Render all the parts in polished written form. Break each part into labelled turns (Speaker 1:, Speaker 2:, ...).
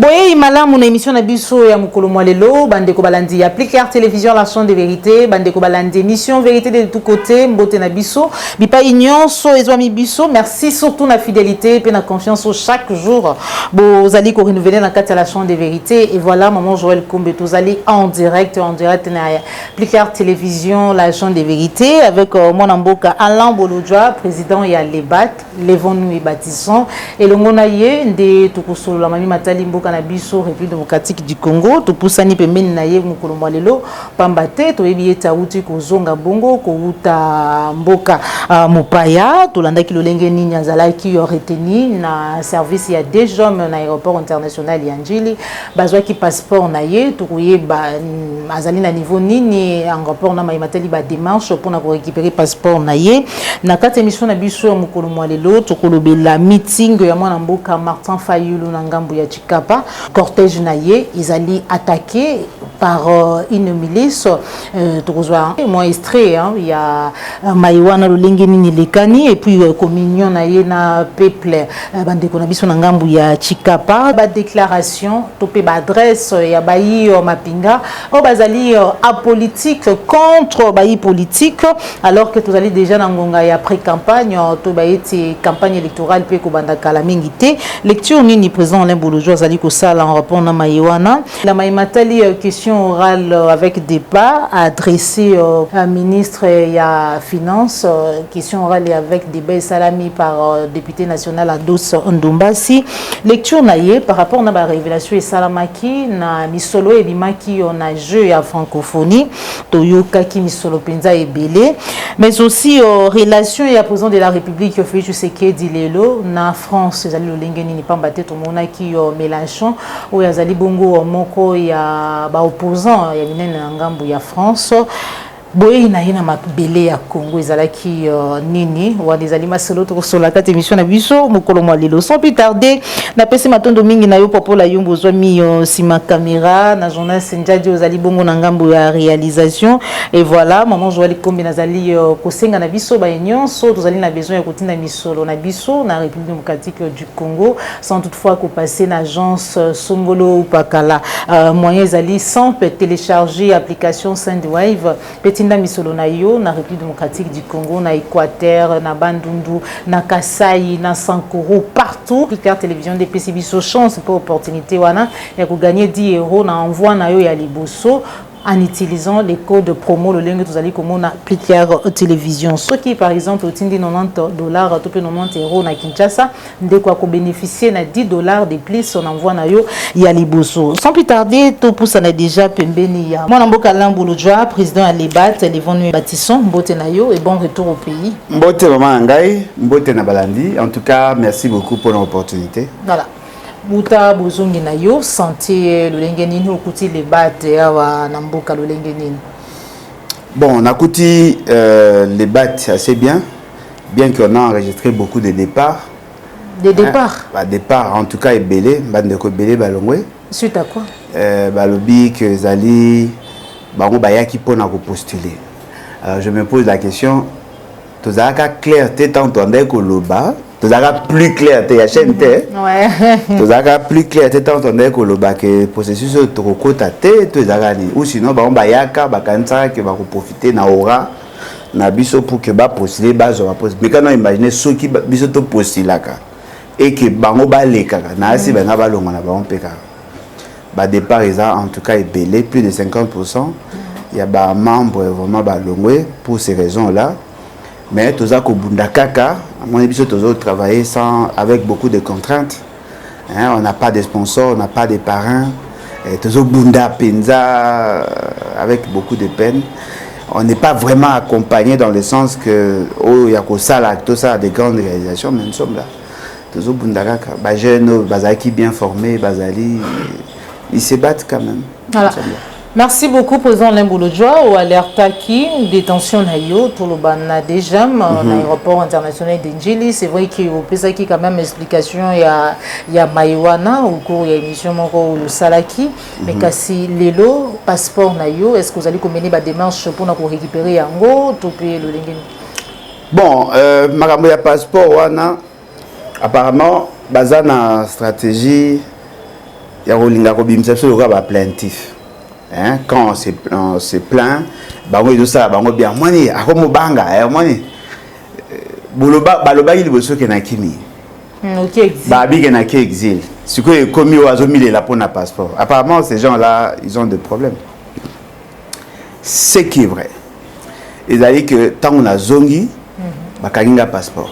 Speaker 1: Boye malamu na émission na biso ya mukolo mwalelo bande ko balandi appliquer télévision la chaîne de vérité bande ko balandi émission vérité de tout côté mbote na biso bipa nyonso ezwami biso merci surtout na fidélité pe na confiance au chaque jour bozali ko renouveler na kati la chaîne de vérité et voilà maman Joël Kombe tozali en direct na appliquer télévision la chaîne de vérité avec mon amboka Alain Bolodjoa président ya Lebat levons-nous et bâtissons et le monaye de tukosolo la mami matali mboka na biso République démocratique du Congo to pusani pembeni na ye mukolo mwalelo pambate to yebi eta uti kozonga bongo ko uta mboka mopaya to landaki lolenge nini azalaki reteni na service ya des hommes na aéroport international ya Njili bazwaki passeport na ye to koyeba azali na niveau nini aéroport na maimateli ba démarche pour na ko récupérer passeport na ye na kati émission na biso mukolo mwalelo to kolobela meeting ya mwana mboka Martin Fayulu na ngambu ya Chikapa cortège naïe ils allaient attaquer par une milice moins extrait il y a Maïwana Lolengeni Lekani et puis communion naïe na peuple bande konabiso na ngambu ya Chikapa ba déclaration topé ba adresse ya bayi mapinga o bazali apolitique contre bayi politique alors que tous allez déjà na ngonga ya pré-campagne to baïti campagne électorale pe ko banda kala mingité lecture ni président Alain Bolodjoa zali ko sala en rapport na Maïwana la Maïmatali question orale avec débat adressé à ministre ya finance question orale avec débat salami par député national Ados Ndombasi lecture naïe par rapport na ba révélation et salamaki na misolo et limaki on a jeu ya francophonie toyoka ki misolo penza et belé mais aussi relation et à président de la République Félix Tshisekedi lelo na France zali lolengeni ni pambate to mona ki Mélenchon ou yazali bongo moko ya ba opposant ya minene na ngambu ya France boye na yena mabele ya Congo ezalaki nini wa desali masolo to sola kati émission na biso mukolo mwalelo sans plus tarder na pesi matondo mingi na yo popo la yombo zo mi sima caméra na journal Senjadi ozali bongo na ngambu ya réalisation et voilà maman Joël Kombe nazali kosenga na biso ba nyonso tozali na besoin ya kotinda misolo na biso na République démocratique du Congo sans toutefois ko passer na agence Songolo ou Pakala moyen ezali sans télécharger application Sendwave tinda misolo na yo na République démocratique du Congo na Équateur na Bandundu na Kasai na Sankoro partout Picard télévision des PCB chance pour opportunité wana ya ko gagner 10 € na envoi na yo ya liboso en utilisant les codes promo le lien que vous allez comme on applique télévision ce qui par exemple au tindi $90 to pe 90 € na Kinshasa de quoi ko bénéficier na $10 de plus on envoie na yo ya liboso sans plus tarder to pour ça na déjà pembeni ya mon mboka Alain Bolodjoa président à Lebat levons-nous bâtissons mbote na yo et bon retour au pays
Speaker 2: mbote maman ngai mbote na balandi en tout cas merci beaucoup pour l'opportunité
Speaker 1: voilà Buta bozongi na yo santé lolenge nini okuti Lebat awa na mboka lolenge nini.
Speaker 2: Bon, on a écouté les battes assez bien qu'on a enregistré beaucoup de départs.
Speaker 1: Des départs
Speaker 2: départ en tout cas est belé, bandeko belé balongwe.
Speaker 1: Suite à quoi
Speaker 2: balobi que zali bango bayaki pona ko postuler. Alors je me pose la question tozaka clarté tant entendait que loba tozaka plus clarté ya chaîne té.
Speaker 1: Ouais.
Speaker 2: Tozaka plus clarté tant entendait que loba que processus tokota té tozaka ni ou sinon bango bayaka bakanza que ba ko profiter na aura na biso pour que ba postuler bazo ba postuler. Mais quand on imagine ceux qui biso to postulaka et que bango ba lekaka na asi banga ba longa na bango peka. Ba départ en tout cas est belé plus de 50%. Il y a des membres vraiment balongwe pour ces raisons-là. Mais tous à Kobundakaka, à mon avis, tous travailler sans avec beaucoup de contraintes. Hein, on n'a pas de sponsors, on n'a pas de parrains. Tous au Bunda Penza avec beaucoup de peine. On n'est pas vraiment accompagné dans le sens que oh il y a que ça là, tout ça des grandes réalisations, mais nous sommes là. Tous au Bundakaka, bah jeunes, bazaki bien formés, bazali, ils se battent quand même.
Speaker 1: Voilà. Merci beaucoup, président Alain Bolodjoa, au alerta qui détention naïo tout le bana déjà l'aéroport international d'Enjili. C'est vrai qu'il y a quand même explication il y a Maïwana au cours de l'émission moko le salaki mais kasi lelo passeport naïo est-ce que vous allez mener des démarches pour nous récupérer yango tout payer le lingeni.
Speaker 2: Bon, makambo ya passeport wana apparemment bazana stratégie y a rolinga ko bimsa so le ba plaintif. Hein, quand on se plaint, bango do ça bango bien moni akomo banga moni baloba il boso ke na kimi.
Speaker 1: OK exil.
Speaker 2: Babi ke na ki exil. Ce que commis au azomile la pour na passeport. Apparemment ces gens-là, ils ont des problèmes. Ce qui est vrai. Ils ont dit que tant on a zongi, bakalinga passeport.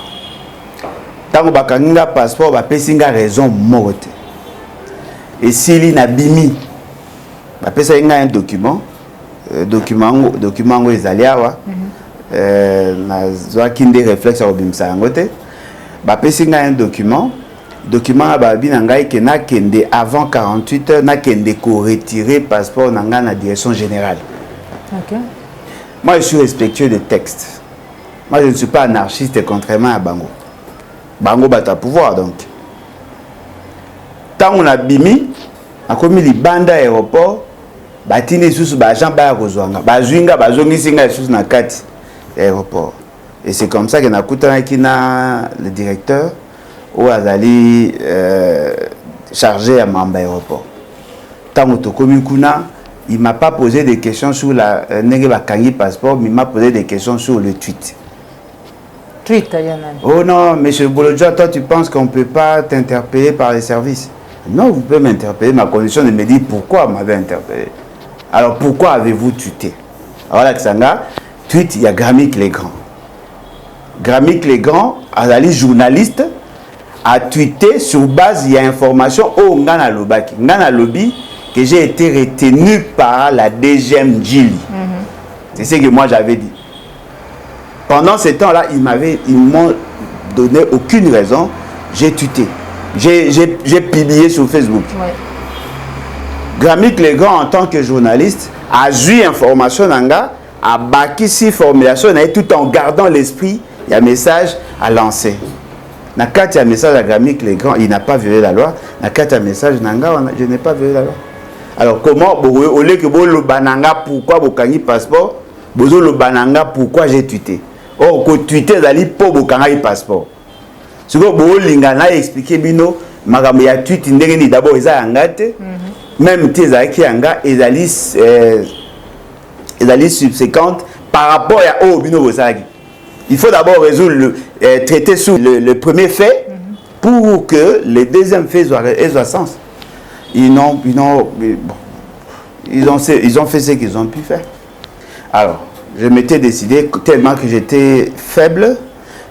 Speaker 2: Tant on bakalinga passeport, ba pesinga raison morte. Et s'il na bimi, ba pesinga un document, document les aliawa, na zoakinde réflexe au bimsa ngote, ba pesinga un document ba bi na ngai ke na kende avant 48 heures na kende ko retirer passeport na nga na direction générale.
Speaker 1: OK.
Speaker 2: Moi, je suis respectueux des textes. Moi, je ne suis pas anarchiste contrairement à Bango. Bango bat à pouvoir, donc. Tant on a bimi, on a commis les bandes aéroport, batine sous bagent ba kozwanga, bazwinga bazongi singa sous na kati aéroport. Et c'est comme ça qu'on a coûté kina le directeur ou azali chargé à Mamba aéroport. Tant on commis kuna, il m'a pas posé des questions sur la Kangi passeport, mais il m'a posé des questions sur le tweet.
Speaker 1: Tweet, Yannan.
Speaker 2: Oh non, monsieur Bolodja, toi tu penses qu'on ne peut pas t'interpeller par les services? Non, vous pouvez m'interpeller. Ma condition de me dire pourquoi vous m'avez interpellé. Alors pourquoi avez-vous tweeté? Alors là, Ksanga, tweet, il y a Grammic Legrand. Grammic Legrand, Azali journaliste, a tweeté sur base, il y a information, oh, Ngana Lobaki. Ngana Lobby, que j'ai été retenu par la DGM Djili. C'est ce que moi j'avais dit. Pendant ce temps-là, ils m'ont donné aucune raison. J'ai tweeté. J'ai publié sur Facebook.
Speaker 1: Ouais.
Speaker 2: Grammic Legrand, en tant que journaliste, a eu information nanga, a bâti si formulation, tout en gardant l'esprit, il y a un message à lancer. Dans il y a un message à Grammic Legrand, il n'a pas violé la loi. Dans il y a un message nanga, je n'ai pas violé la loi. Alors comment, au lieu que le bananga, pourquoi vous avez passeport, vous le bananga, pourquoi j'ai tweeté? Or, que tweeté, vous allez pour vous avez passeport. Ce que vous avez expliqué, bino, magambo ya tweet, d'abord, ils ont engagé, même tes qui anga, ils allaient subséquentes par rapport à oh, bino Bosagi. Il faut d'abord résoudre traiter sur le premier fait pour que le deuxième fait soit sens. Ils ont fait ce qu'ils ont pu faire. Alors, je m'étais décidé, tellement que j'étais faible,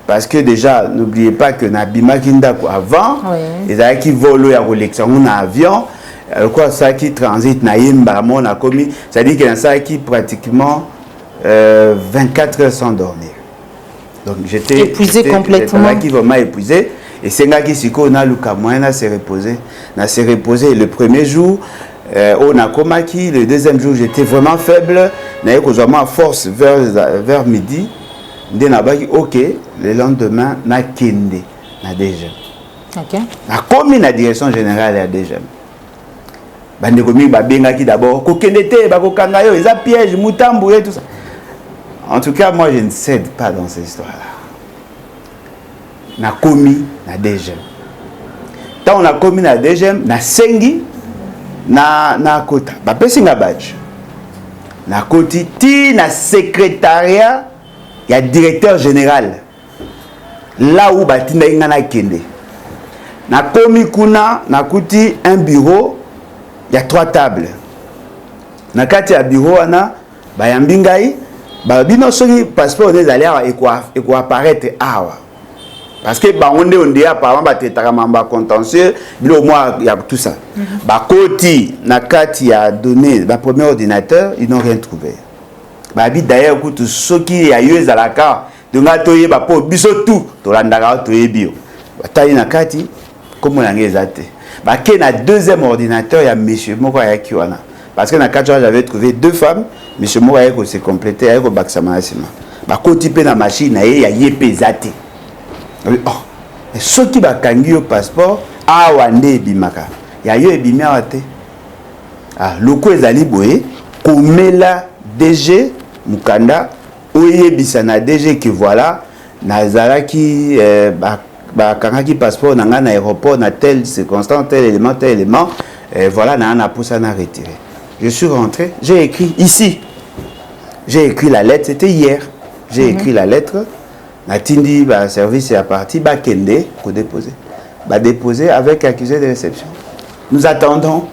Speaker 2: parce que déjà, n'oubliez pas que Nabima Kindako avant, ils avaient qui volent à l'élection en avion, quoi ça qui transite Naïmba, mon a commis, c'est-à-dire qu'il y a ça qui pratiquement 24 heures sans dormir. Donc j'étais
Speaker 1: épuisé complètement.
Speaker 2: Qui vraiment épuisé. Et c'est là qui on a s'est reposé. On s'est reposé le premier jour. On a comaki. Le deuxième jour, j'étais vraiment faible. On a vraiment force vers midi. Ok, le lendemain, on a kende. On a déjà.
Speaker 1: Ok.
Speaker 2: On a commis la direction générale à déjà. Bande komi babenga qui d'abord. Kokende te, bakokangayo, ils a piège, moutambo et tout ça. En tout cas, moi, je ne cède pas dans cette histoire-là. On a commis la DGM. Quand on a commis la DGM, on a sengi, na kota. Ba pesi nga badge. Na koti ti na secrétariat, il y a directeur général. Là où batinda inga na kende. Na komi kuna, na kuti un bureau, il y a 3 tables. Na kati ya bureau ana, ba yambingai, ba bino soki passeport des allés et quoi apparaître awa. Parce que bah on est apparemment bah t'es mamba contentieux, au moins il y a tout ça. Bah côté nakati a donné le premier ordinateur, ils n'ont rien trouvé. Bah bi d'ailleurs écoute ce qui a eu à la carte, donc à toyer bah pour biso tout, to landara toyer bio. Bah taille nakati comme on a exacté. Bah qu'il y a deuxième ordinateur, il y a monsieur Moko Yakiwana. Parce que dans 4 jours j'avais trouvé 2 femmes, monsieur Moko Yako s'est complété avec au Baksama Sima. Bah côté pe na machine il y a yepé zaté. Oh, ceux qui va kangi au passeport, awande bimaka. Ya yo ebimi awate. Ah, loko ezali boye, komela DG Mukanda, oye bisana DG qui voilà, nazara qui ba kangaki passeport nanga na aéroport na tel circonstance tel élément Et voilà, na pour ça, na retiré. Je suis rentré, j'ai écrit ici. J'ai écrit la lettre, c'était hier. J'ai écrit la lettre. Natindi, bah, service est parti, bah, Kende, pour déposer. Bah, déposer avec accusé de réception. Nous attendons.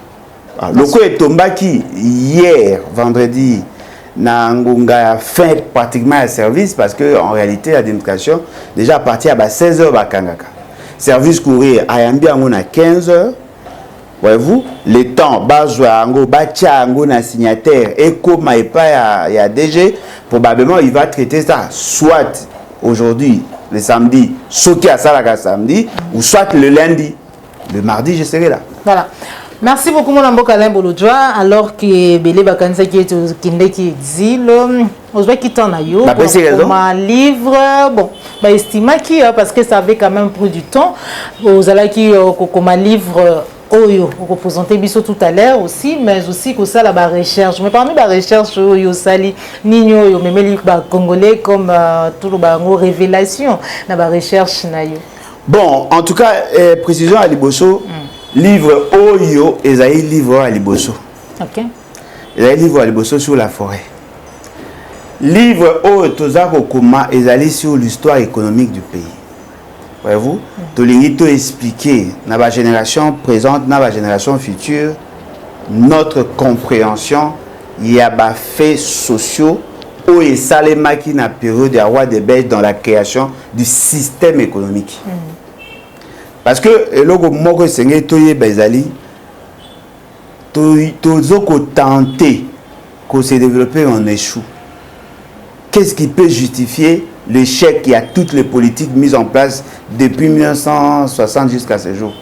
Speaker 2: Le coup est tombé qui, hier, vendredi, na ngunga fin pratiquement à service parce que en réalité l'administration déjà parti à 16h bakangaka service courir ayambi ango à 15h. Voyez-vous le temps bazwa ango bacha ango na signataire et comme pas il y a DG probablement il va traiter ça soit aujourd'hui le samedi sauter à ça samedi ou soit le lundi le mardi je serai là.
Speaker 1: Voilà. Merci beaucoup mon ambo Alain Bolodjoa alors que Belé Bakanza qui est au Kinde qui exile on voit qui t'en a eu comme un livre bon bah estima qui parce que ça avait quand même pris du temps aux ala qui comme un livre oyo représenté biso tout à l'heure aussi mais aussi que ça la recherche mais parmi la recherche oyo sali nino yo memeli ba congolais comme tout le bango révélation na ba recherche na yo.
Speaker 2: Bon en tout cas précision à Liboso livre Oyo Esaïe livre à Liboso.
Speaker 1: Ok.
Speaker 2: Esaïe livre à Liboso sur la forêt. Livre Oyo Tozako Kuma Esaïe sur l'histoire économique du pays. Voyez-vous? Tolingito expliquer dans la génération présente, dans la génération future, notre compréhension, il y a des faits sociaux où il s'alléma qui n'a période de roi de Belge dans la création du système économique. Parce que logo moko sengé toye bezali tozoko tenter qu'on se développer en échoue. Qu'est-ce qui peut justifier l'échec qui a toutes les politiques mises en place depuis 1960 jusqu'à ce jour?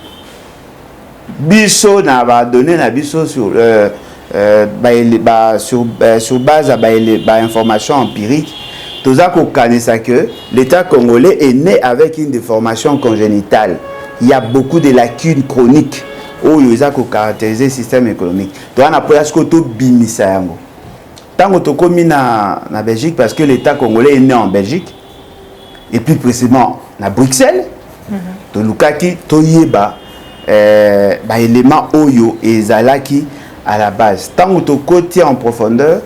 Speaker 2: Bisso n'a pas donné na bisso sur sur base d'informations empiriques. Tozako kanisa que l'État congolais est né avec une déformation congénitale. Il y a beaucoup de lacunes chroniques où il y a caractérisé le système économique. Donc, on a presque tout bimisa. Tant que tu es en Belgique, parce que l'État congolais est né en Belgique, et plus précisément à Bruxelles, tu as élément oyo et zalaki à la base. Tant que tu es en profondeur,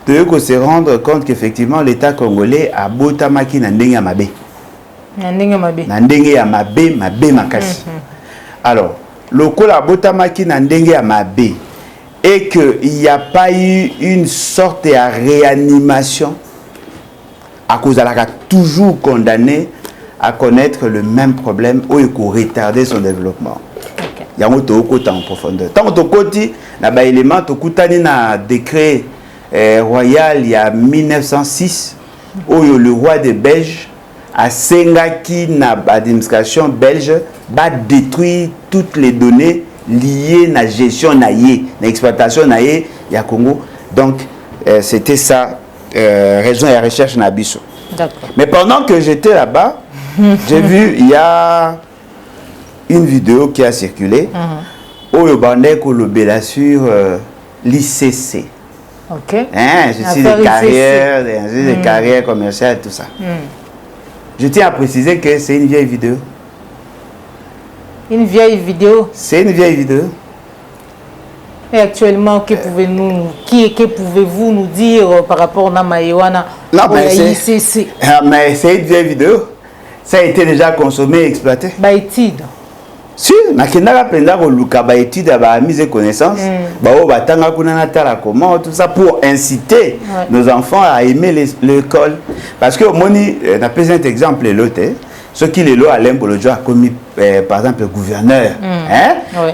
Speaker 2: tu peux se rendre compte qu'effectivement l'État congolais a botamaki na ndenge mabe. Nandenge ya mabe makasi. Alors, le kola botamaki nandenge ya mabe et que il n'y a pas eu une sorte de réanimation à cause de la toujours condamné à connaître le même problème ou il faut retarder son développement. Il y a un autre en profondeur. Tant que tu na ba élément to kutani na décret royal il y a 1906 où le roi des Belges à Sengaki na l'administration belge va détruire toutes les données liées à la gestion na l'exploitation na ya Congo. Donc c'était ça raison et recherche na biso. Mais pendant que j'étais là-bas, j'ai vu il y a une vidéo qui a circulé où le bandit colobé sur l'ICC.
Speaker 1: OK.
Speaker 2: Hein, je suis des carrières commerciales tout ça. Je tiens à préciser que c'est une vieille vidéo.
Speaker 1: Une vieille vidéo?
Speaker 2: C'est une vieille vidéo.
Speaker 1: Et actuellement, que pouvez-vous nous dire par rapport à Maïwana?
Speaker 2: Non, mais c'est une vieille vidéo. Ça a été déjà consommé et exploité.
Speaker 1: Baïtide.
Speaker 2: Si, étude à mise de connaissance, tout ça pour inciter nos enfants à aimer l'école. Parce que moni, on a pris un exemple l'autre, ceux qui les lois Alain Bolodjoa a commis par exemple le gouverneur,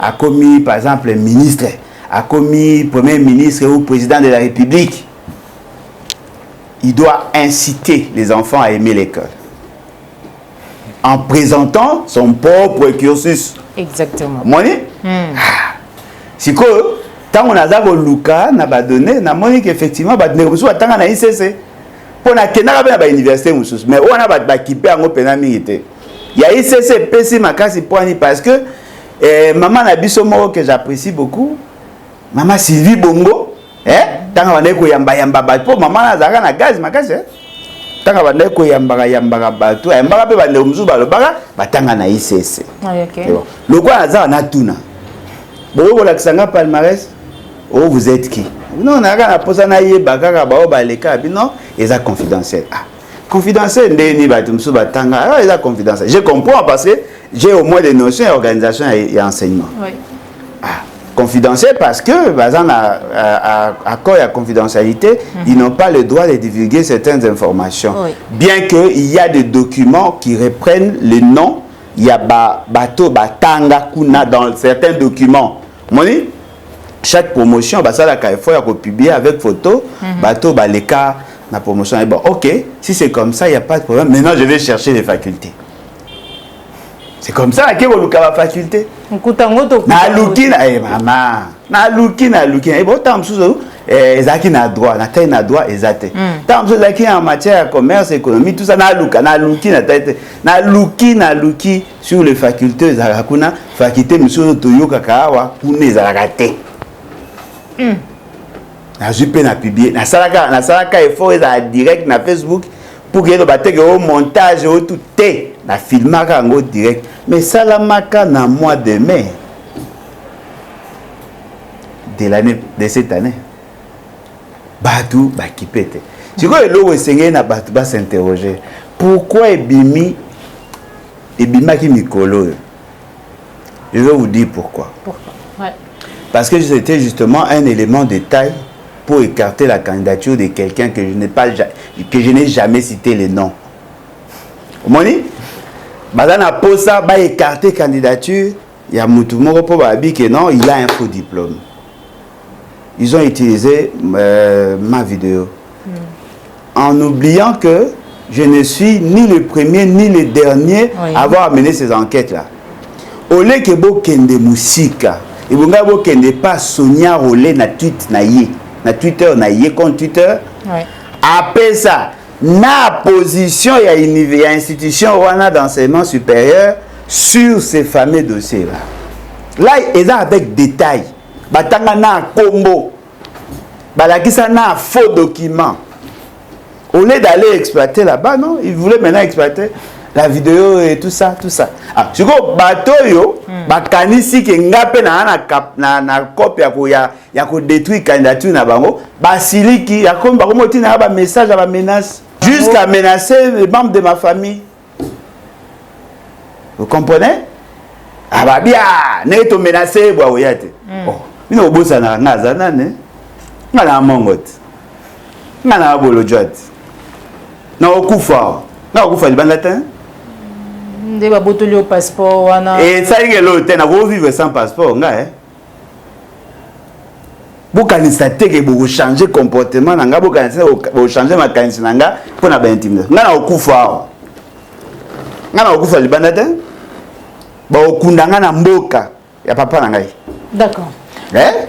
Speaker 2: a commis par exemple le ministre, a commis premier ministre ou président de la République. Il doit inciter les enfants à aimer l'école en présentant son propre cursus.
Speaker 1: Exactement.
Speaker 2: Moni? Si quoi, tant on a d'abord Luca, n'a pas donné, n'a moni qu'effectivement, bah négocier à tant on a ICC. Pour na kenara ba université mususu, mais on a ba kiper en open amité. Il y a ICC PC makasi poani parce que maman na biso moko que j'apprécie beaucoup, maman Sylvie Bongo, tant on a ko yamba ba po maman na zaka na gaz makasi. Tanga bande ko yambaka bato yambaka pe bande muzu balobaka batanga na ICC.
Speaker 1: OK.
Speaker 2: Le quoi azar na tuna. Bon, la palmarès, oh, vous êtes qui? Non, on a rien à poser na yé bakaka ba obaleka non, et ça confidentiel. Ah, confidentiel ndeni batumsu batanga. Ah, et ça confidentiel. Je comprends parce que j'ai au moins des notions d'organisation et enseignement. Oui. Ah, confidentiel parce que bazan à accord et à confidentialité, ils n'ont pas le droit de divulguer certaines informations. Oui. Bien que il y a des documents qui reprennent les noms, il y a bateau batanga kuna dans certains documents. Moni chaque promotion, bah ça la il faut publier avec photo, bateau, bah les cas, la promotion est bon. Ok, si c'est comme ça, il n'y a pas de problème. Maintenant, je vais chercher les facultés. C'est comme ça que vous avez la faculté. Na lukina, eh maman, na lukina. Eh bon, tant que ezaki na droit, na taille na droit, ezate. Tant que ezaki en matière de commerce, économie, tout ça na lukina, na luki sur les facultés, ezakuna faculté monsieur Toyoka kawa, kuna ezakate. Na jupe na publier na salaka effort za direct na Facebook pour que le bateke au montage au tout est na filmaka ngo direct mais salamaka na mois de mai de l'année de cette année batu ba kipete siko elo esengé na batu ba s'interroger pourquoi ebima ki mikolo. Je vais vous dire pourquoi. Ouais. Parce que c'était justement un élément de taille pour écarter la candidature de quelqu'un que je n'ai jamais cité le nom. Vous voyez? Badana posa ba écarter candidature, il y a Moutoumoro pour Babi que non, il a un faux diplôme. Ils ont utilisé ma vidéo. En oubliant que je ne suis ni le premier ni le dernier à avoir mené ces enquêtes-là. Au lieu que vous kende musika, et vous n'avez pas Sonia Rolé na tweet na yé, na Twitter na yé contre Twitter. Après ça, na position il y a institution wana d'enseignement supérieur sur ces fameux dossiers là. Là ils ont avec détail. Batanga na combo. Balakisa na faux document. Au lieu d'aller exploiter là-bas, non, ils voulaient maintenant exploiter la vidéo et tout ça, tout ça. Ah, je go bateau yo, bakanisi ke ngape na copie ya ko détruire candidature na bango, basiliki ya comme bango moti na ba message ba menace jusqu'à menacer les membres de ma famille. Vous comprenez? Ah bah bien, ne to menacer bo oyate. Oh, ino obosa na ngaza nane. Ngana mongot. Ngana bolo jot. Na okufa. Na okufa libandata.
Speaker 1: Nde ba botoli au passeport wana.
Speaker 2: Et ça y est l'hôtel na ko vivre sans passeport nga Bokanisa teke bo changer comportement na nga bokanisa bo changer makanisi na nga pona ba intimidation. Nga na okufa. Nga na okufa libandata. Ba okundanga na mboka ya papa na ngai.
Speaker 1: D'accord.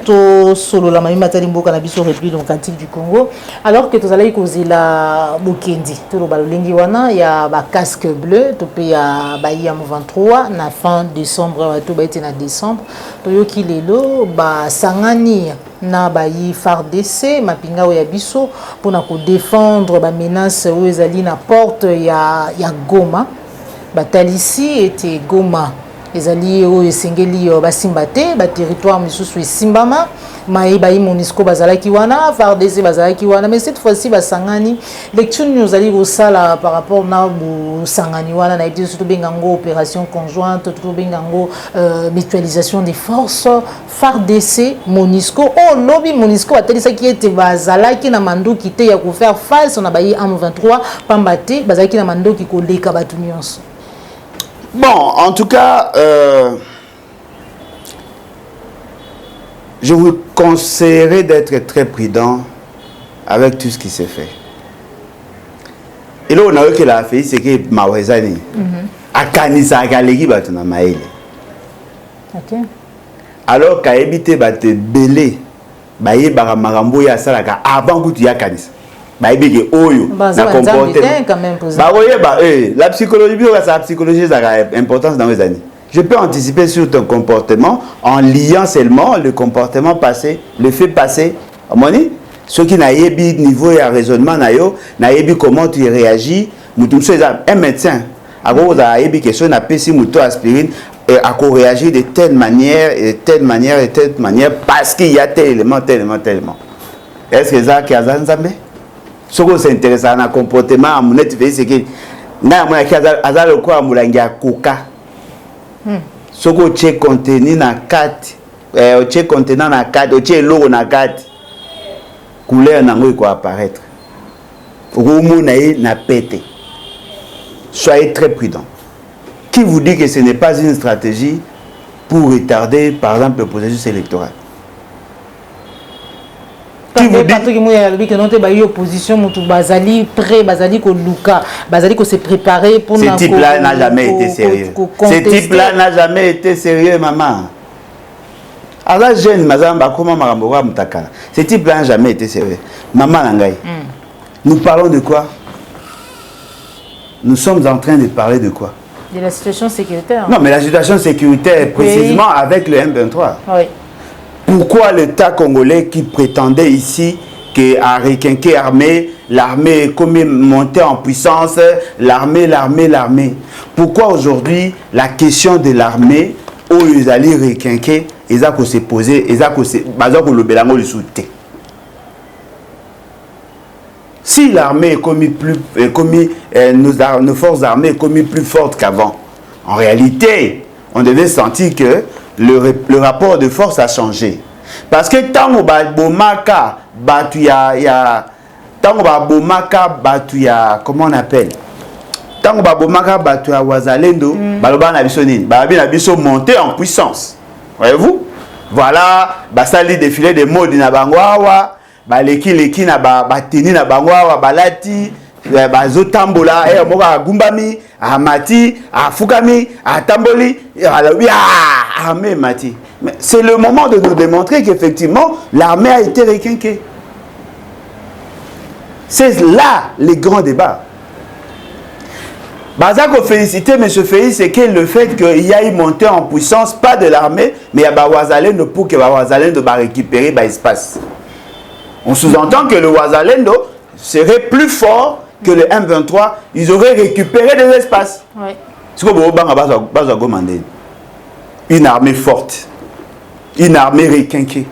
Speaker 1: To solo la mami matali mboka na biso République démocratique du Congo alors que to zalaki kozela bokendi to lo balolengi wana ya ba casque bleu to pe ya ba ya 23 na fin décembre to ba été na décembre to yoki lelo ba sangani na ba yi FARDC mapinga ya biso pona ko défendre ba menace o ezali na porte ya Goma batalisi était Goma ezali o esengeli basimbate ba territoire misusu esimbama maïba yi MONUSCO bazalaki wana FARDC bazalaki wana mais cette fois-ci basangani lecture nous allons au sala par rapport na bu sangani wana na été surtout bengango opération conjointe tout bengango mutualisation des forces FARDC MONUSCO oh lobby MONUSCO atelisa qui était bazalaki na mandoki te ya ko faire face on a bayi M23 pambate bazalaki na mandoki ko leka batu nyonso.
Speaker 2: Bon, en tout cas, je vous conseillerais d'être très prudent avec tout ce qui s'est fait. Et là, on a vu que la fait, c'est que Mawezani a canisa a galegi batuna maïle.
Speaker 1: Ok.
Speaker 2: Alors qu'à éviter battre belé, baye baramarambo ya salaka avant que tu y a canisa. La psychologie, la psychologie a importance dans les années. Je peux anticiper sur ton comportement en liant seulement le comportement passé, le fait passé. Ceux qui n'ont pas niveau et raisonnement, n'ont pas comment tu réagis. Un médecin, a question na pesi muto aspirine à réagir de telle manière, et de telle manière, et de telle manière, parce qu'il y a tel élément, tel élément, tel élément. Est-ce que ça qui a Zanzambe? Ce qui s'intéresse à un comportement, à mon net, c'est que n'a pas de quoi à Moulangia Coca. Ce qui est contenu dans 4, au contenant dans 4, au logo dans 4, couleur n'a pas apparaître. Au moins, n'a pété. Soyez très prudents. Qui vous dit que ce n'est pas une stratégie pour retarder, par exemple, le processus électoral? Qui vous dit
Speaker 1: que notre opposition, bazali prêt, bazali ko luka, bazali ko se préparer pour.
Speaker 2: Ce type-là n'a jamais été sérieux. Ce type-là n'a jamais été sérieux, maman. Alors jeune, mazamba comment maramboa mutakala. Ce type-là n'a jamais été sérieux. Maman Nangai. Nous parlons de quoi? Nous sommes en train de parler de quoi?
Speaker 1: De la situation sécuritaire.
Speaker 2: Non, mais la situation sécuritaire, précisément avec le M23.
Speaker 1: Oui.
Speaker 2: Pourquoi l'État congolais qui prétendait ici qu'à requinquer l'armée est comme montée en puissance, l'armée. Pourquoi aujourd'hui la question de l'armée, où ils allaient requinquer, ils ont se poser, ils ont se le bélango le soutien. Si l'armée est nos forces armées est commis plus fortes qu'avant, en réalité, on devait sentir que le rapport de force a changé. Parce que tant que Bomaka, comment on appelle? Tant que Bomaka, Batuya Wazalendo, Baloba Nabisonine, Balabi Nabiso monté en puissance. Voyez-vous? Voilà, Basali défilé de mode na Bangwawa, Baleki na Batini na Bangwawa, Balati. Bazotambola moka gumbami amati afukami atamboli armée mati. C'est le moment de nous démontrer qu'effectivement l'armée a été requinquée. C'est là les grands débats. Bazako féliciter M. Félix, c'est que le fait qu'il y a une montée en puissance, pas de l'armée, mais il y a Wazalendo pour que Wazalendo va récupérer l'espace. On sous-entend que le Wazalendo serait plus fort que le M23, ils auraient récupéré des espaces. Oui. C'est comme une armée forte, une armée requinquée,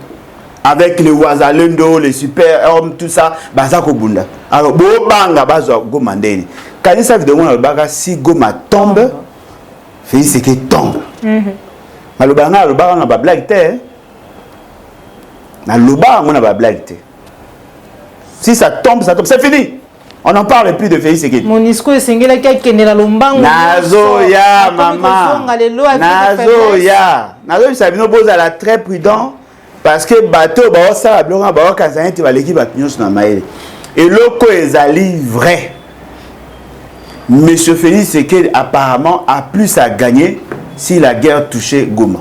Speaker 2: avec les Wazalendo, les super-hommes, tout ça, Bazako Bunda. Alors, Bobanga Bazako Mandeni. Quand il s'agit de moi, si Goma tombe, c'est qu'il tombe. Malobanga, le bar, on a pas blague. Le bar, on a pas blague. Si ça tombe, c'est fini. On n'en parle plus de Félix Sekedi.
Speaker 1: Monisco est singulier qui est dans l'ombango.
Speaker 2: Nazoya, maman. Nazoya. Nazoya, ça vient de la très prudent parce que bateau, ça va bien, tu vas l'équipe à Pignon sur la maille. Et l'autre est allé vrai. Monsieur Félix Sekedi apparemment a plus à gagner si la guerre touchait Goma.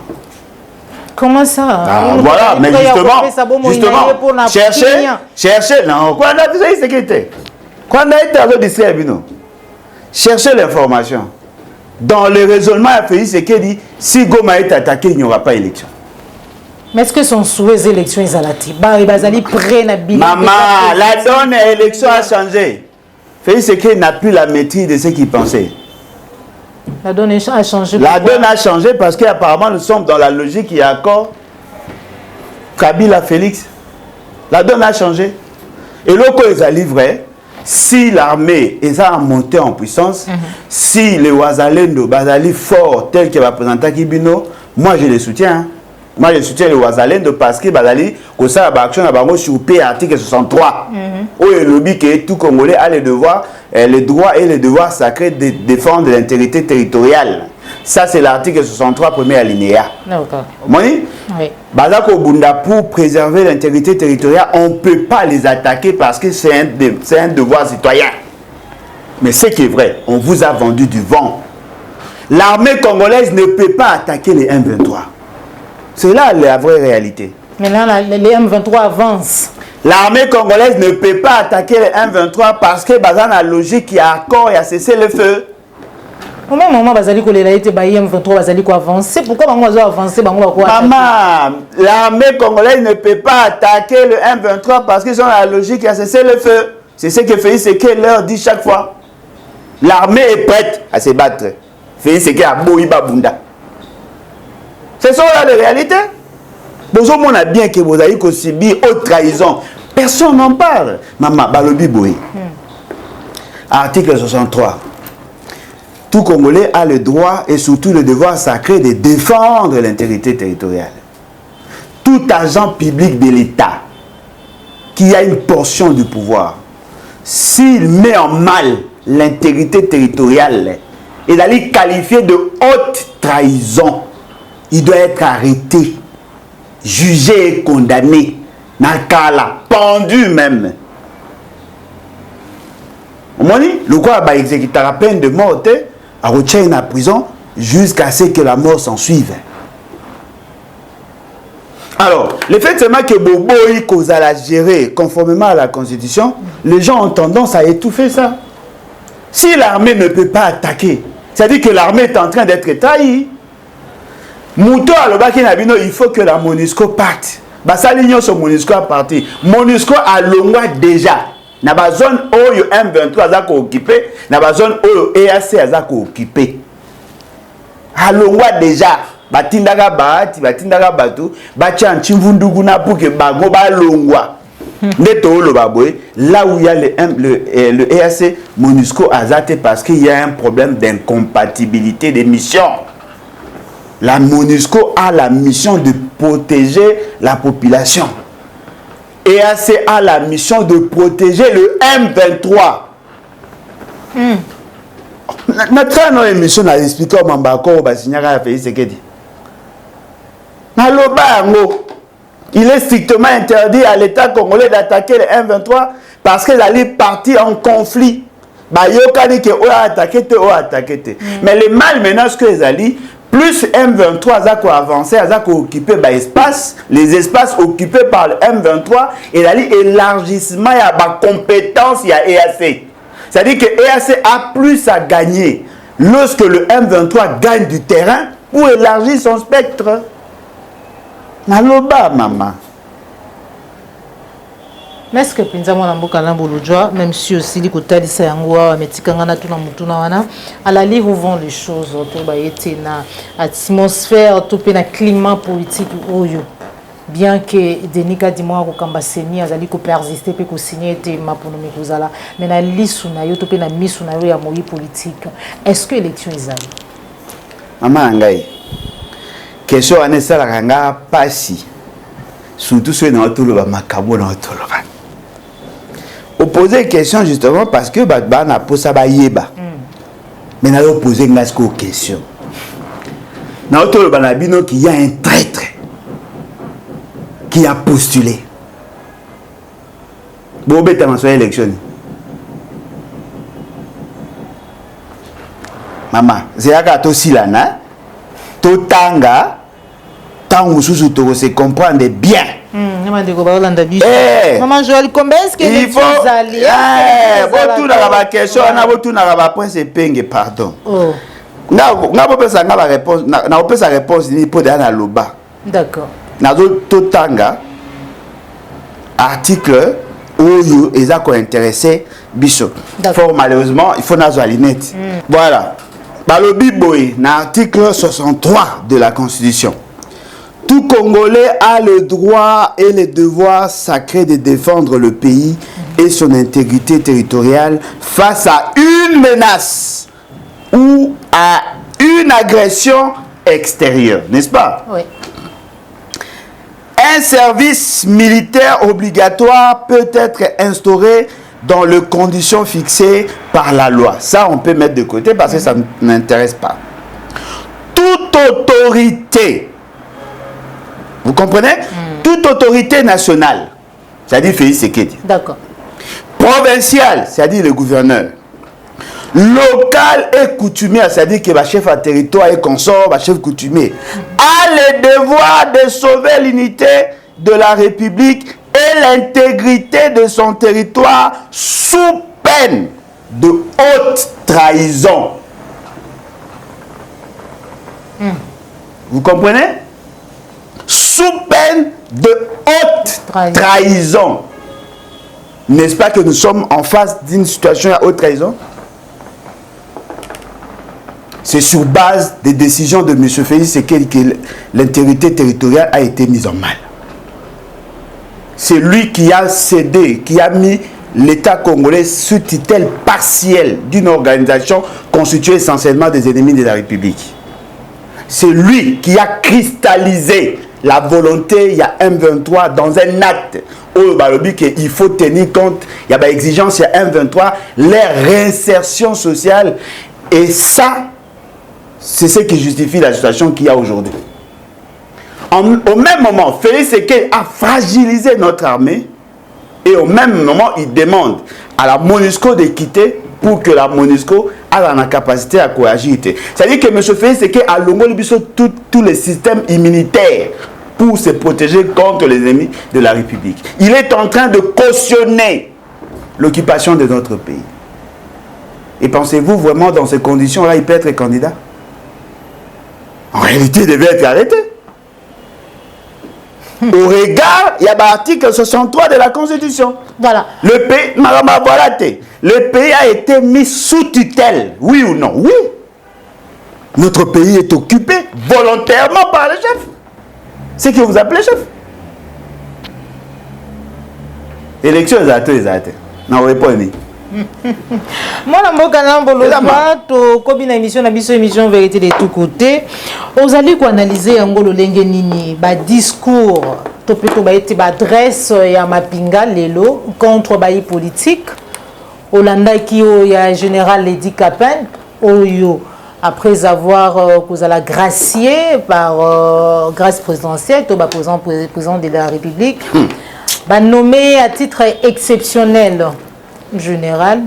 Speaker 1: Comment ça?
Speaker 2: Voilà, mais justement, cherchez, non, quoi, on a vu ça, c'est quand on a été à l'autre, cherchez l'information. Dans le raisonnement, il a fait ce qu'il dit, si Goma est attaqué, il n'y aura pas d'élection.
Speaker 1: Mais est-ce que son souhait d'élection est prêt?
Speaker 2: Maman, la donne à l'élection a changé. Félix Sekedi n'a plus la maîtrise de ce qu'il pensait.
Speaker 1: La donne a changé.
Speaker 2: La donne a changé parce qu'apparemment nous sommes dans la logique qui est accord. Kabila Félix. La donne a changé. Et l'autre est allé vrai. Si l'armée est en montée en puissance, si les Wazalendo Bazali fort tel que va présenter Kibino, moi je les soutiens. Moi je soutiens les Wazalendo parce que Bazali, comme ça, l'action a bango sur article 63. Où il lobby que tout Congolais a les droits et les devoirs sacrés de défendre l'intégrité territoriale. Ça, c'est l'article 63, premier alinéa.
Speaker 1: D'accord.
Speaker 2: Oui. Bazako Bunda, pour préserver l'intégrité territoriale, on ne peut pas les attaquer parce que c'est un devoir citoyen. Mais ce qui est vrai, on vous a vendu du vent. L'armée congolaise ne peut pas attaquer les M23. C'est là la vraie réalité.
Speaker 1: Mais là, les M23 avancent.
Speaker 2: L'armée congolaise ne peut pas attaquer les M23 parce que dans la logique qui a accord et a cessé le feu.
Speaker 1: Au même moment, Bazali ko lela été baillé M23 Bazali ko avancer. Pourquoi on va avancer?
Speaker 2: Maman, l'armée congolaise ne peut pas attaquer le M23 parce qu'ils ont la logique qui a cessé le feu. C'est ce que Félix Sekedi leur dit chaque fois. L'armée est prête à se battre. Félix Sekedi a Boïba Bunda. C'est ça la réalité. On a bien que vous avez subi haute trahison. Personne n'en parle. Maman, balobi boy. Article 63. Tout Congolais a le droit et surtout le devoir sacré de défendre l'intégrité territoriale. Tout agent public de l'État qui a une portion du pouvoir, s'il met en mal l'intégrité territoriale, il est qualifié de haute trahison. Il doit être arrêté, jugé et condamné, pendu même. Le quoi va exécuter la peine de mort, à retirer en prison jusqu'à ce que la mort s'en suive. Alors, le fait seulement que Bobo a la gérer conformément à la Constitution, les gens ont tendance à étouffer ça. Si l'armée ne peut pas attaquer, c'est-à-dire que l'armée est en train d'être trahie. Mouto à l'obaki nabino, il faut que la MONUSCO parte. Basa l'union sur MONUSCO a parti. MONUSCO a l'ongwa déjà. Na ba zone oyo M23 azako occupé, na ba zone oyo EAC azako occupé. A l'ongwa déjà. Batindaka bahati, batindaka batu, batia nchimvundugu na pour que bango ba longwa. Là où il y a le EAC, MONUSCO a zaté parce qu'il y a un problème d'incompatibilité des missions. La MONUSCO a la mission de protéger la population. EAC a la mission de protéger le M23. Notre émission a expliqué au Mambako, au Bassignara, à Félix Sekedi. Il est strictement interdit à l'État congolais d'attaquer le M23 parce qu'il allait partir en conflit. Mais le mal menace que les alliés, plus M23 a avancé, a occupé les espaces occupés par le M23, et l'élargissement, il y a des compétences, il y a EAC. C'est-à-dire que EAC a plus à gagner lorsque le M23 gagne du terrain pour élargir son spectre. Naloba, maman.
Speaker 1: Mais est-ce que Pinza Mboka Nambolodjoa, même si aussi les côtés de Sayangwa, Metikangana, tout na à la lire où vont les choses, tout bah été na atmosphère, tout na climat politique oyo. Bien que Denika Dimoa Kamba Seni azali ko persister pe ko signer te maponomi kozala, mais na lisu na yo to pe na misu na yo ya moyi politique. Est-ce que élection ezali?
Speaker 2: Maman ngai. Question anessa la kanga pasi. Surtout ceux dans tout le makabo dans tout le bas. Opposer question justement parce que ba na posa ba yeba. Mais na opposer ngasko question. Na tout le banabino qui y a un traître qui a postulé. Bon beta ma soirée élection. Maman, c'est là que to silana, to tanga, tant sous to se comprendre bien.
Speaker 1: Maman Joël, combien est-ce que
Speaker 2: il faut tout la question, on a tout la point c'est penge pardon. Oh. Na pas ça la réponse, na pas sa réponse ni pour dans loba.
Speaker 1: D'accord.
Speaker 2: Na to tanga article où ils ont intéressé biso. Fort malheureusement, il faut nazo alinette. Voilà. Balobi boy, na article 63 de la Constitution. Tout Congolais a le droit et le devoir sacré de défendre le pays et son intégrité territoriale face à une menace ou à une agression extérieure, n'est-ce pas?
Speaker 1: Oui.
Speaker 2: Un service militaire obligatoire peut être instauré dans les conditions fixées par la loi. Ça, on peut mettre de côté parce que ça ne m'intéresse pas. Toute autorité, vous comprenez? Toute autorité nationale, c'est-à-dire Félix Sekedi.
Speaker 1: D'accord.
Speaker 2: Provinciale, c'est-à-dire le gouverneur. Local et coutumier, c'est-à-dire que le chef à territoire et consort, le chef coutumier, a le devoir de sauver l'unité de la République et l'intégrité de son territoire sous peine de haute trahison. Vous comprenez? Sous peine de haute trahison. N'est-ce pas que nous sommes en face d'une situation à haute trahison? c'est sur base des décisions de M. Félix Tshisekedi que l'intégrité territoriale a été mise en mal. C'est lui qui a cédé, qui a mis l'État congolais sous tutelle partielle d'une organisation constituée essentiellement des ennemis de la République. C'est lui qui a cristallisé la volonté, il y a M23 dans un acte où il faut tenir compte, il y a des exigences, il y a M23, leur réinsertion sociale. Et ça, c'est ce qui justifie la situation qu'il y a aujourd'hui. Au même moment, Félix Tshisekedi a fragilisé notre armée et au même moment, il demande à la MONUSCO de quitter pour que la MONUSCO ait la capacité à coagir. C'est-à-dire que M. Félix Tshisekedi a longolé tous les systèmes immunitaires pour se protéger contre les ennemis de la République. Il est en train de cautionner l'occupation de notre pays. Et pensez-vous vraiment dans ces conditions-là, il peut être candidat? En réalité, il devait être arrêté. Au regard, il y a l'article 63 de la Constitution.
Speaker 1: Voilà.
Speaker 2: Le pays a été mis sous tutelle. Oui ou non? Oui. Notre pays est occupé volontairement par le chef. C'est que vous appelez chef. Élection, ils ont non, répondez.
Speaker 1: Moi, je comme une émission vérité de tous côtés. Vous allez analyser un discours, adresse à Mapinga Lelo contre les politiques. Olanda qui est général Ledi Kapen, après avoir gracié par grâce présidentielle, président de la République, nommé à titre exceptionnel général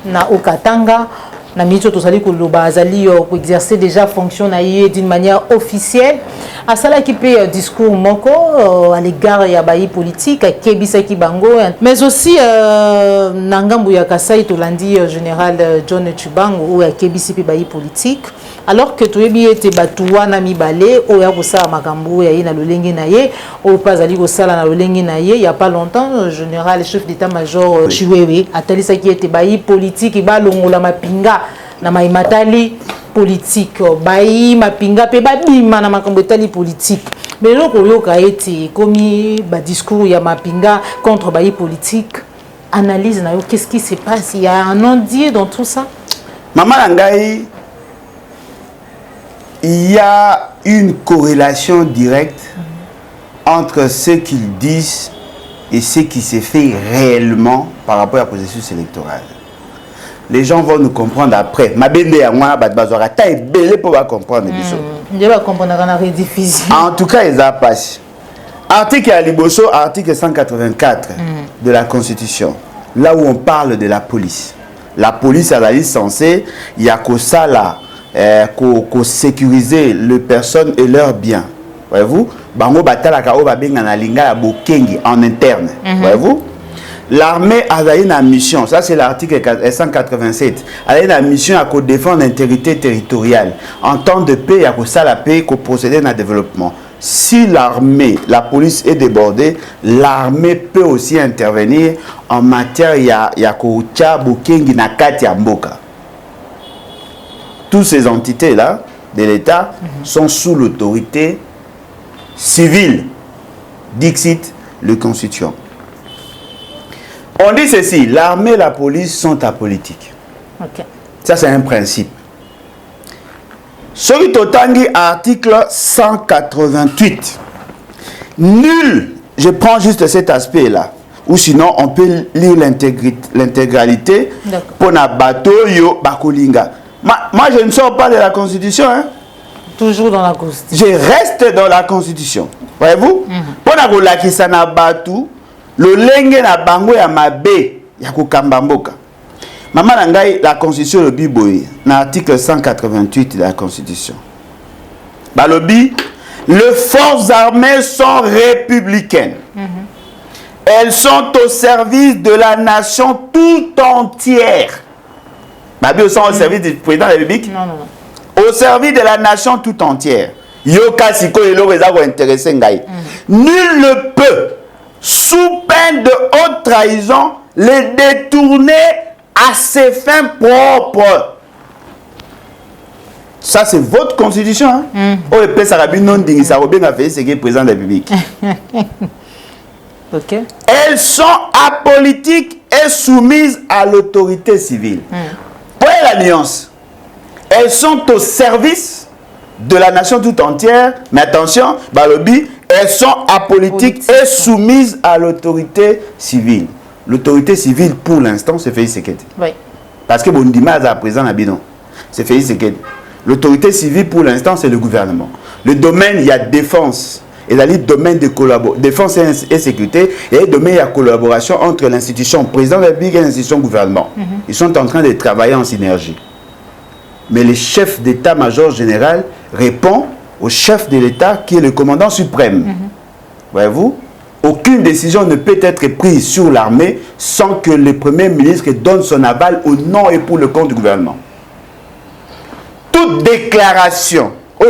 Speaker 1: na Okatanga na miso tosali ko bazali ko exercer déjà fonction na d'une manière officielle à cela qui peut discours moko à l'égard ya bayi politique à kebisa ki bango mais aussi nangambu ya Kasai tolandi général John Tshibanga ou ya kebisi pe bayi politique alors que toyebi ete batuwa na mibale o ya kosala makambo ya na lolenge na ye o pazali kosala na lolenge na ye il y a pas longtemps général chef d'état-major Chiwewe atalisa ki ete bayi politique balongola mapinga na maimatali politique bayi mapinga pe babima na makambo etali politique mais loko yoka ete komi ba discours ya mapinga contre bayi politique analyse na yo qu'est-ce qui se passe, il y a un non-dit dans tout ça?
Speaker 2: Maman Langai, il y a une corrélation directe entre ce qu'ils disent et ce qui se fait réellement par rapport à la processus électoral. Les gens vont nous comprendre après. Ma bende ya moi bazora ta belé pour comprendre biso.
Speaker 1: Je vais comprendre la rediffusion.
Speaker 2: En tout cas, ils a passé. Article à Liboso, article 184 de la Constitution. Là où on parle de la police. La police elle est censée il y a que ça là sécuriser les personnes et leurs biens. Voyez-vous? Bango batala ka o ba benga na linga ya bokengi en interne. Voyez-vous? L'armée a une mission, ça c'est l'article 187. Elle a une mission à défendre l'intégrité territoriale. En temps de paix, il y a ça la paix qu'on procéder à développement. Si l'armée, la police est débordée, l'armée peut aussi intervenir en matière ya kocha bokengi na kati ya mboka. Toutes ces entités-là de l'État sont sous l'autorité civile, dixit le constituant. On dit ceci, l'armée et la police sont apolitiques.
Speaker 1: Okay.
Speaker 2: Ça, c'est un principe. Sur Totangi, article 188. Nul, je prends juste cet aspect-là, ou sinon on peut lire l'intégralité pour na bateau yo bakolinga. Moi, je ne sors pas de la Constitution. Hein?
Speaker 1: Toujours dans la Constitution.
Speaker 2: Je reste dans la Constitution. Voyez-vous? Pour na kolakisa na bateau, le lenge na bango ya mabe ya kokamba mboka. Maman nangai la Constitution le biboye na article 188 de la Constitution. Balobi, les forces armées sont républicaines. Elles sont au service de la nation tout entière. Babi sont au service du président de la République?
Speaker 1: Non, non,
Speaker 2: non. Au service de la nation tout entière. Yoka siko elo rezago intéressé ngai. Nul ne peut sous peine de haute trahison, les détourner à ses fins propres. Ça, c'est votre constitution. Hein? Oh, et puis, ça a non dit, ça a bien fait, c'est qui est président de la République.
Speaker 1: Ok.
Speaker 2: Elles sont apolitiques et soumises à l'autorité civile. Pour la nuance, elles sont au service de la nation tout entière, mais attention, Balobi, elles sont apolitiques et soumises à l'autorité civile. L'autorité civile, pour l'instant, c'est Félix Sekedi.
Speaker 1: Oui.
Speaker 2: Parce que Bondima est à présent à Bidon. C'est Félix Sekedi. L'autorité civile, pour l'instant, c'est le gouvernement. Le domaine, il y a défense. Et là, le domaine de défense et sécurité, et le domaine, il y a collaboration entre l'institution président de la République et l'institution gouvernement. Ils sont en train de travailler en synergie. Mais le chef d'état-major général répond au chef de l'État qui est le commandant suprême. Voyez-vous? Aucune décision ne peut être prise sur l'armée sans que le Premier ministre donne son aval au nom et pour le compte du gouvernement. Toute déclaration ou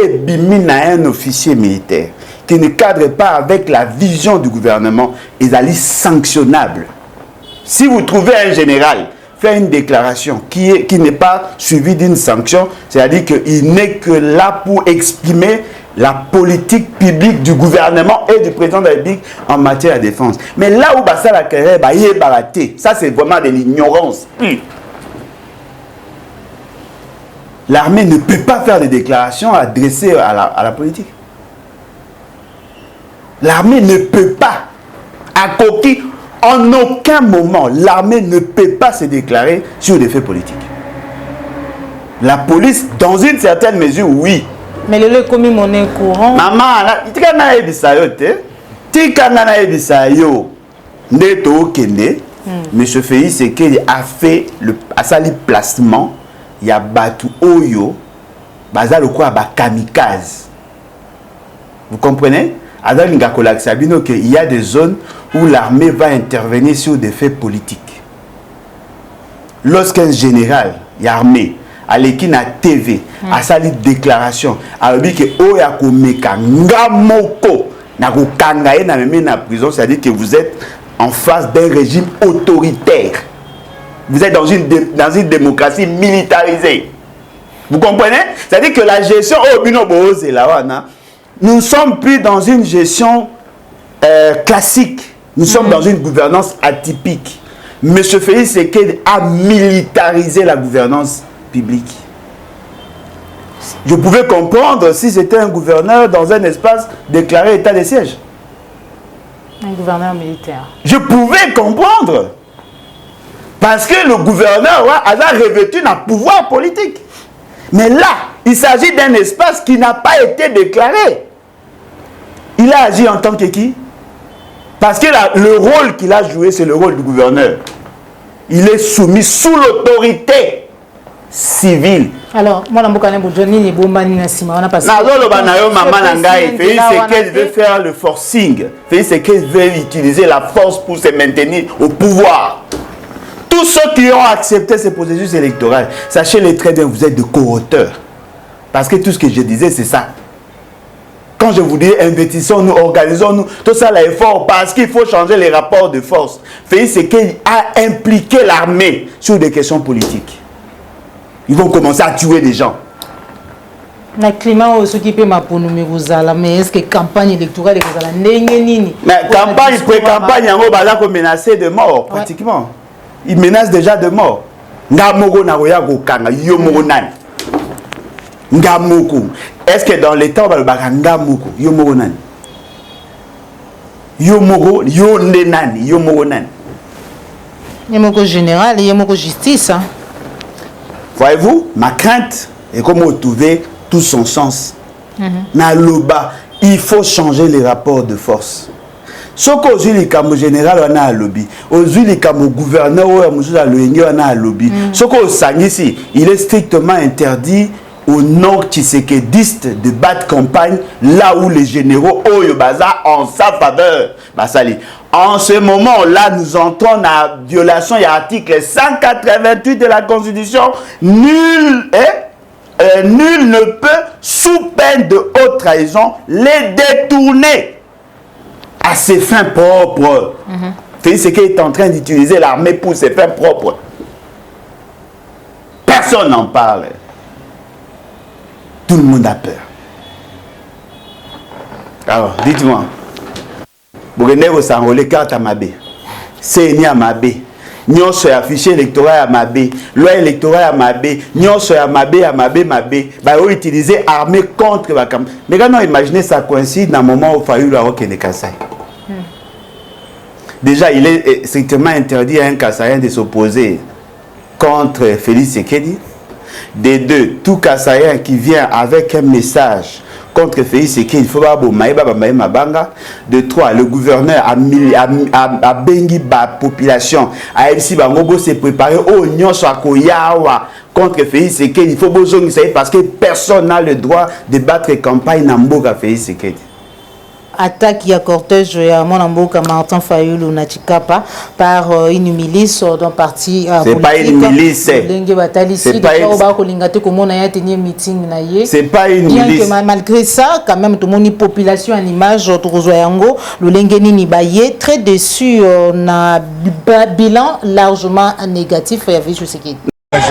Speaker 2: un officier militaire qui ne cadre pas avec la vision du gouvernement est sanctionnable. Si vous trouvez un général faire une déclaration qui n'est pas suivie d'une sanction, c'est-à-dire qu'il n'est que là pour exprimer la politique publique du gouvernement et du président de la République en matière de défense. Mais là où ça la carrière, ça c'est vraiment de l'ignorance. L'armée ne peut pas faire des déclarations adressées à la politique. L'armée ne peut pas, à coquille, en aucun moment, l'armée ne peut pas se déclarer sur des faits politiques. La police, dans une certaine mesure, oui.
Speaker 1: Mais le commis monnaie courant.
Speaker 2: Maman, tu as dit ça, Monsieur Félix Sekedi a fait le placement. Il y a Batu Oyo, Baza le quoi, kamikaze. Vous comprenez? Il y a des zones où l'armée va intervenir sur des faits politiques. Lorsqu'un général, l'armée, à l'équipe à TV, a sali déclaration, a dit que Oya Komeka, Ngamoko, na Kangaye na même na prison, c'est-à-dire que vous êtes en face d'un régime autoritaire. Vous êtes dans une démocratie militarisée. Vous comprenez? C'est-à-dire que la gestion nous ne sommes plus dans une gestion classique. Nous sommes dans une gouvernance atypique. M. Félix Sekedi a militarisé la gouvernance publique. Je pouvais comprendre si c'était un gouverneur dans un espace déclaré état de siège.
Speaker 1: Un gouverneur militaire.
Speaker 2: Je pouvais comprendre. Parce que le gouverneur a revêtu un pouvoir politique. Mais là, il s'agit d'un espace qui n'a pas été déclaré. Il a agi en tant que qui? Parce que le rôle qu'il a joué, c'est le rôle du gouverneur. Il est soumis sous l'autorité civile.
Speaker 1: Alors, moi, je Johnny
Speaker 2: Félix Sekedi veut faire le forcing. Félix Sekedi veut utiliser la force pour se maintenir au pouvoir. Tous ceux qui ont accepté ce processus électoral, sachez-les très bien, vous êtes de co-auteurs. Parce que tout ce que je disais, c'est ça. Quand je vous dis investissons-nous, organisons-nous, tout ça l'effort parce qu'il faut changer les rapports de force. Félix Sekedi a impliqué l'armée sur des questions politiques. Ils vont commencer à tuer des gens.
Speaker 1: Le climat aussi qui peut m'appeler mais est-ce que campagne électorale
Speaker 2: mais campagne pré-campagne, on va menacer de mort pratiquement. Il menace déjà de mort. Est-ce que dans les temps, on va le
Speaker 1: général, il y a justice.
Speaker 2: Voyez-vous, ma crainte est comme vous trouvez tout son sens. Il faut changer les rapports de force. Ce qu'au général, on a un lobby. Au gouverneur, on a un lobby. Ce qu'au il est strictement interdit au nom tshisekidiste de battre campagne là où les généraux en sa faveur. En ce moment-là, nous entrons dans la violation de l'article 188 de la Constitution. Nul ne peut, sous peine de haute trahison, les détourner à ses fins propres. Félix Sekedi est en train d'utiliser l'armée pour ses fins propres. Personne n'en parle. tout le monde a peur. Alors, dites-moi, vous venez vous enrôler carte à Mabé, c'est ni à Mabé, nous sommes affichés électoral à Mabé, loi électorale à Mabé, nous sommes à Mabé, bah on utiliser armée contre la campagne. Mais quand on imagine ça coïncide dans le moment où Fayoulou a reconnu Kassai. Déjà, il est strictement interdit à un Kassaïen de s'opposer contre Félix Tshisekedi. Des deux, tout Kassaïen qui vient avec un message contre Félix Tshisekedi, il faut pas mabanga. De trois, le gouverneur a bengi la population. A MC Bangobo s'est préparé au Nyon Soakoyawa contre Félix Tshisekedi. Il faut besoin parce que personne n'a le droit de battre campagne Namboka Félix Tshisekedi.
Speaker 1: Attaque ya cortège ya Monamboka Martin Fayoulou na Chikapa par une milice dans parti
Speaker 2: c'est pas une milice, c'est pas une milice.
Speaker 1: Malgré ça, quand même, tout le monde population en image Yango, le Lengeni Baye très déçu na bilan largement négatif il y avait ce qui
Speaker 3: je crois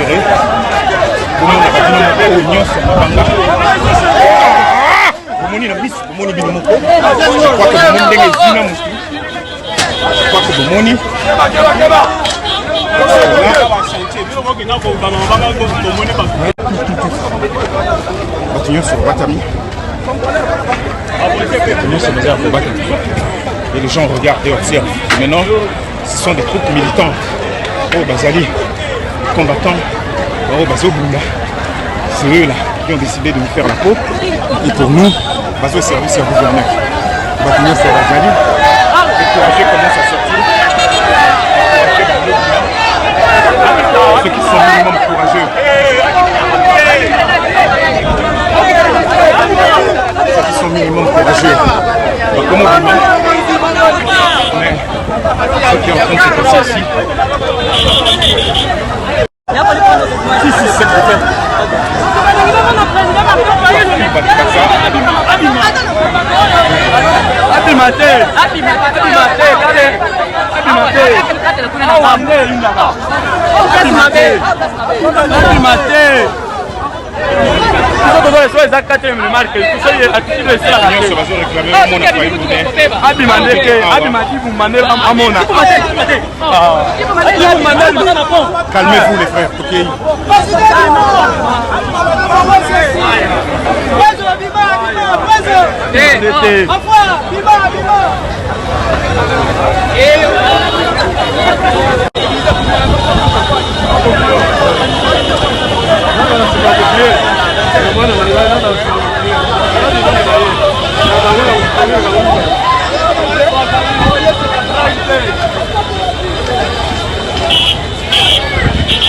Speaker 3: que et les gens regardent et observent. Maintenant, ce sont des troupes militantes. Oh, Bazali, combattants, oh, Bazobunda. C'est eux là qui ont décidé de nous faire la peau. Et pour nous, Bazo service à gouverneur. Batignon sur Bazali. Décourager commence à sortir. Ceux qui sont minimum courageux. Ceux qui sont minimum courageux. Donc comment on dit, mais ce qui est en train de se passer ici. Si, c'est peut-être. Calmez-vous les frères, ok?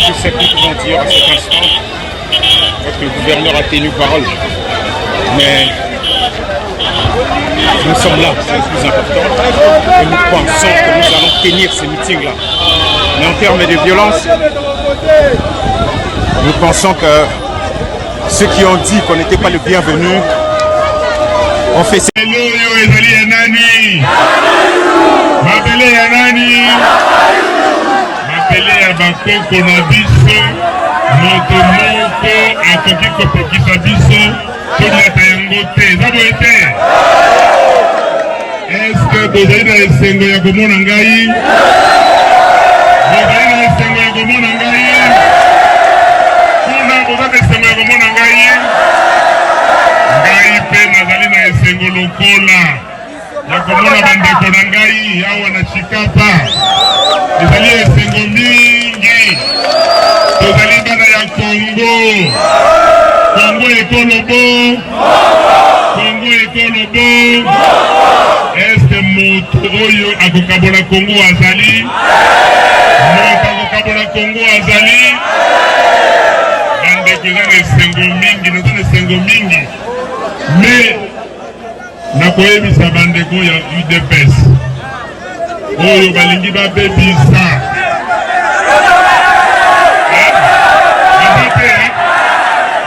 Speaker 3: Je sais plus comment dire à cet instant, parce que le gouverneur a tenu parole, mais nous sommes là, c'est le plus important, et nous pensons que nous allons tenir ce meeting-là. Mais en termes de violence, nous pensons que ceux qui ont dit qu'on n'était pas le bienvenu ont fait ça.
Speaker 4: Mapele ya bakoko na biso moto moko akoki kopekisa biso toliata yango te eza boye te. Eske bozali na esengo ya komona ngai? Bozali na esengo ya komona ngai? Kuna boza na esengo ya komona ngai? Ngai mpe nazali na esengo lokola ya komona bandeko na ngai awa na Chikapa. Ezali esengo mingi. Tozali bana ya Congo. Congo ekolobo. Congo ekolobo. Este moto oyo akokabola Congo azali. Moto akokabola Congo azali. Bandeko eza na esengo mingi. Naza na esengo mingi. Mais nakoyebisa bandeko ya UDPS oyo balingi babebisa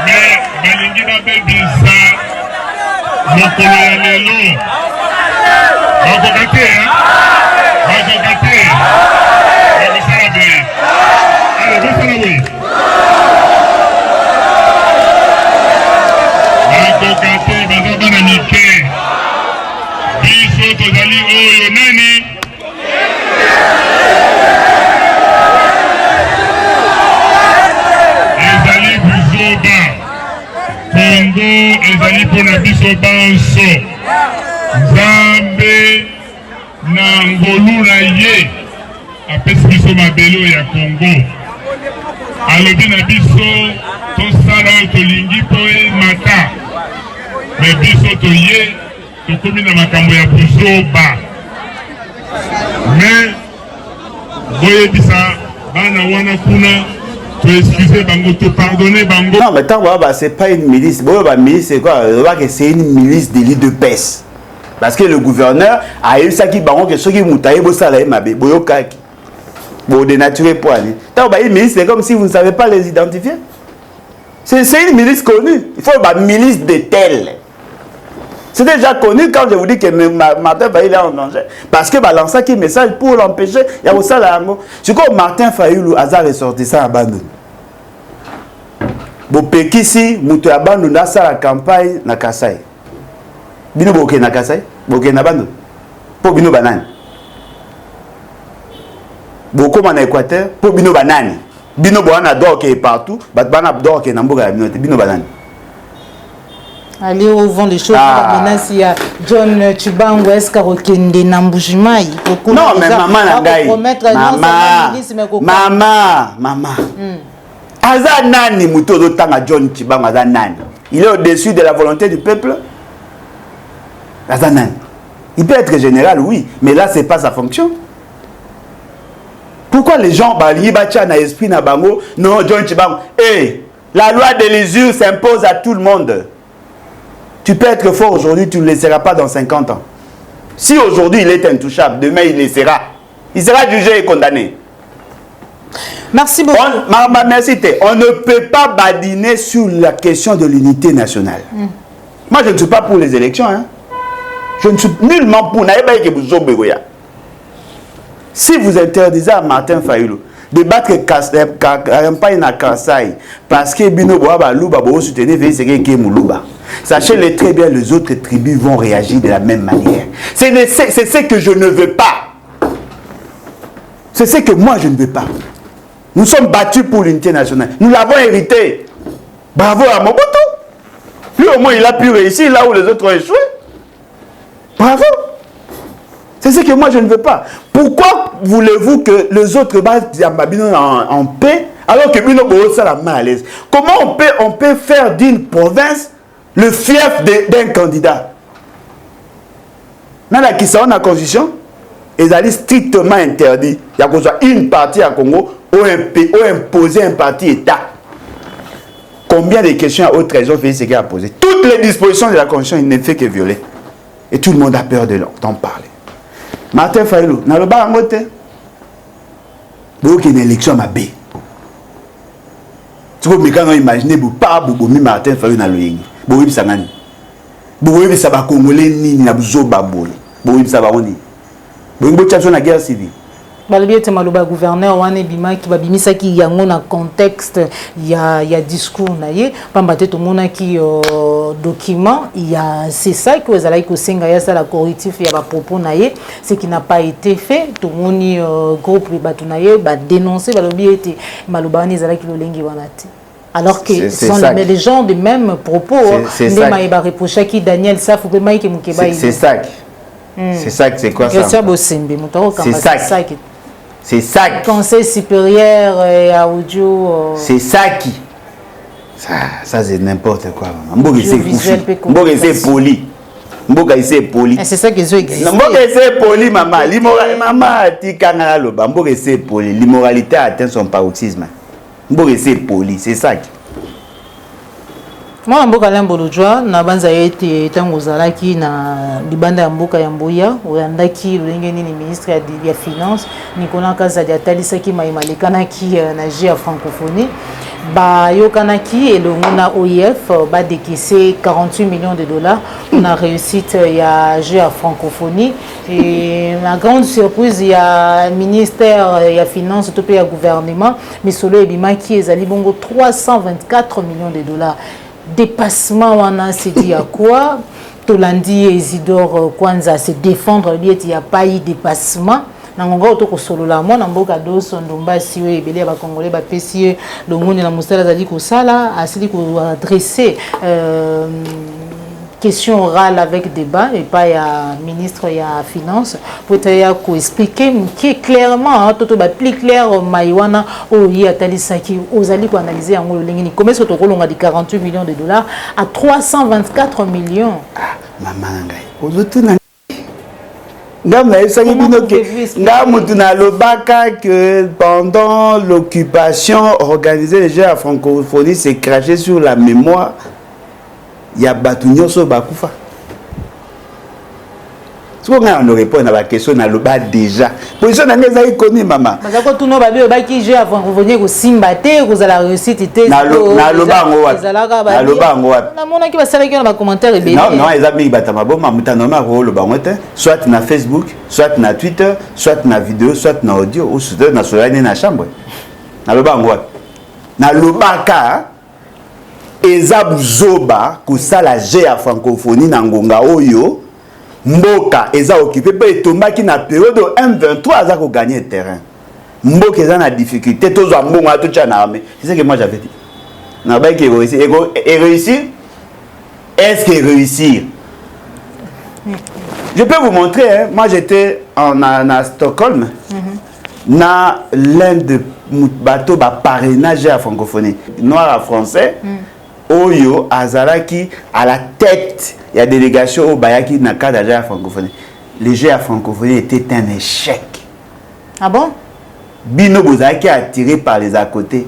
Speaker 4: mais balingi babebisa mokolo ya lelo bakoka te bakosala boye ale bosala boye te baza bana mike biso tozali oyo nani ezali buzoba Congo ezali mpona biso banso Nzambe na ngolu na ye apesi biso mabelo ya Congo alobi na biso tosala oyo tolingi mpo emata me biso toye tokomi na makambo ya buzoba me boyebisa bana wana kuna excusez bango, te pardonner bango.
Speaker 2: Non, mais tant que c'est pas une milice. Bon, la milice, c'est quoi? C'est une milice d'élite de peste. Parce que le gouverneur a eu ça qui baron que ceux qui moutaillent, bon, ça l'a aimé, bon, kaki. Bon, dénaturé pour aller. Tant que une milice, c'est comme si vous ne savez pas les identifier. C'est une milice connue. Il faut une milice de telle. C'est déjà connu quand je vous dis que Martin Fayulu est en danger. Parce que balance qui message pour l'empêcher, il y a aussi ça. C'est comme Martin Fayulu a ressorti ça à Bandung. Bon, Pekisi, Moutou à Bandung, a ça la campagne na Kasai. Bino Boké na Kasai, Boké na Bandung. Pour Bino Banane. Beaucoup en Équateur, pour Bino Banane. Bino Boana d'or qui est partout, Batbana d'or qui est dans Bino Banane.
Speaker 1: Allez au vent des choses. Maintenant, s'il y a John Chibango, est-ce qu'il Nambujimai?
Speaker 2: Non, mais maman. Aza nani muto do tanga John Chibango aza nani? Il est au-dessus de la volonté du peuple. Aza nani? Il peut être général, oui, mais là, c'est pas sa fonction. Pourquoi les gens na esprit na bango? Non, John Chibango. Eh, la loi de l'usure s'impose à tout le monde. Tu peux être fort aujourd'hui, tu ne le seras pas dans 50 ans. Si aujourd'hui il est intouchable, demain il le sera. Il sera jugé et condamné.
Speaker 1: Merci beaucoup.
Speaker 2: Merci. On ne peut pas badiner sur la question de l'unité nationale. Moi, je ne suis pas pour les élections. Hein. Je ne suis nullement pour. Si vous interdisez à Martin Fayulu de battre campagne à Kassai parce que Bino Boaba Louba soutenir Moulouba. Sachez-le très bien, les autres tribus vont réagir de la même manière. C'est ce que je ne veux pas. C'est ce que moi je ne veux pas. Nous sommes battus pour l'unité nationale. Nous l'avons hérité. Bravo à Mobutu. Lui au moins il a pu réussir là où les autres ont échoué. Bravo. C'est ce que moi je ne veux pas. Pourquoi voulez-vous que les autres battent en paix alors que Bino Bobo ça la malaise? Comment on peut faire d'une province le fief d'un candidat? Dans la constitution, ils allaient strictement interdit. Il y a une partie à Congo ou imposer un parti État. Combien de questions à haute trésor fait ce qu'il a posé? Toutes les dispositions de la constitution, il ne fait que violer. Et tout le monde a peur d'en parler. Martin Fayulu, dans le bas en côté, il y a une élection à B. Tu peux imaginer, pas Martin Fayulu dans le Yégi. Bouyib Sangani. Bouyib Saba Congolais ni Nabzo Baboli. Bouyib Saba Oni. Bouyib Tchatson la guerre civile.
Speaker 1: Balbi te maluba gouverneur wane bima ki babimisa ki yango na contexte ya discours na ye pamba te to mona ki document il y a c'est ça que vous allez kosenga ya ça la correctif ya ba propos na ye ce qui n'a pas été fait to moni groupe batu na ye ba dénoncer balobi ete maluba ni zala ki lolengi wana te. Alors que ce sont les gens de même propos. C'est ça.
Speaker 2: C'est quoi ça? C'est ça. C'est ça.
Speaker 1: Conseil supérieur à audio.
Speaker 2: C'est ça qui. Ça c'est n'importe quoi. Mboga c'est poli. Mboga c'est poli.
Speaker 1: C'est ça que je dis.
Speaker 2: Mboga c'est poli, maman. Maman, tikanga loba. Mboga c'est poli. L'immoralité atteint son paroxysme. Mboga c'est poli. C'est ça.
Speaker 1: Moi mboka Lambolojwa na banza yete tango zalaki na libanda ya mboka ya Mboya oyandaki lolenge nini ministre ya finance Nicolas Kazadi atalisaki maimalekana-ki na jeu ya francophonie ba yokanaki elongo na OIF ba décaissé 48 millions de dollars on a réussite ya jeu ya francophonie et la grande surprise il y a ministère ya finance to pe ya gouvernement mais solo ebimaki ezali bongo 324 millions de dollars. dépassement wana c'est dit à quoi Tolandi et Isidore Kwanza se défendre lui il y a pas eu dépassement nangonga to ko solola mwana mboka doso ndomba siwe ebele ba congolais ba pesier le monde na musala zali ko sala asili ko adresser question orale avec débat et pas ya ministre ya finance pour te expliquer qui clairement toto ba plus clair maiwana o yi atalisaki ozali ko analyser yango lengini comment est-ce que to kolonga di 48 millions de dollars à 324 millions
Speaker 2: maman ngai ozotuna que pendant l'occupation organisée les Jeux à francophonie s'est craché sur la mémoire. Il y a Batunyo so Bakufa. Si on répond à la question, on a le bas déjà. Position n'a pas connu maman.
Speaker 1: Parce que tout le monde a qui Jeux à francophonie au Simbate, vous allez la réussite.
Speaker 2: Na le bango. Na le bango.
Speaker 1: Na mona qui va savoir qu'il y a un commentaire et
Speaker 2: non non les amis batamabo mamutana le bango soit na Facebook, soit na Twitter, soit na vidéo, soit na audio ou soit na solane na chambre. Na le bango. Na le baka Ezab Zoba kusala Jeux à francophonie na ngonga oyo Mboka eza occupé pe tombaki na période M23 aza ko gagner terrain. Mboka eza na difficulté tozo mbonga to tcha na armée. C'est ce que moi j'avais dit. Na ba ki réussir et réussir. Est-ce que réussir? Je peux vous montrer hein? Moi j'étais à Stockholm. Na l'un de bateau ba parrainage à francophonie. Noir à français. Oyo Azalaki à la tête. Il y a des délégations au Bayaki dans le cadre de la Jeux à francophonie. Les Jeux à francophonie étaient un échec.
Speaker 1: Ah bon?
Speaker 2: Bino Bozaki attiré par les à côté,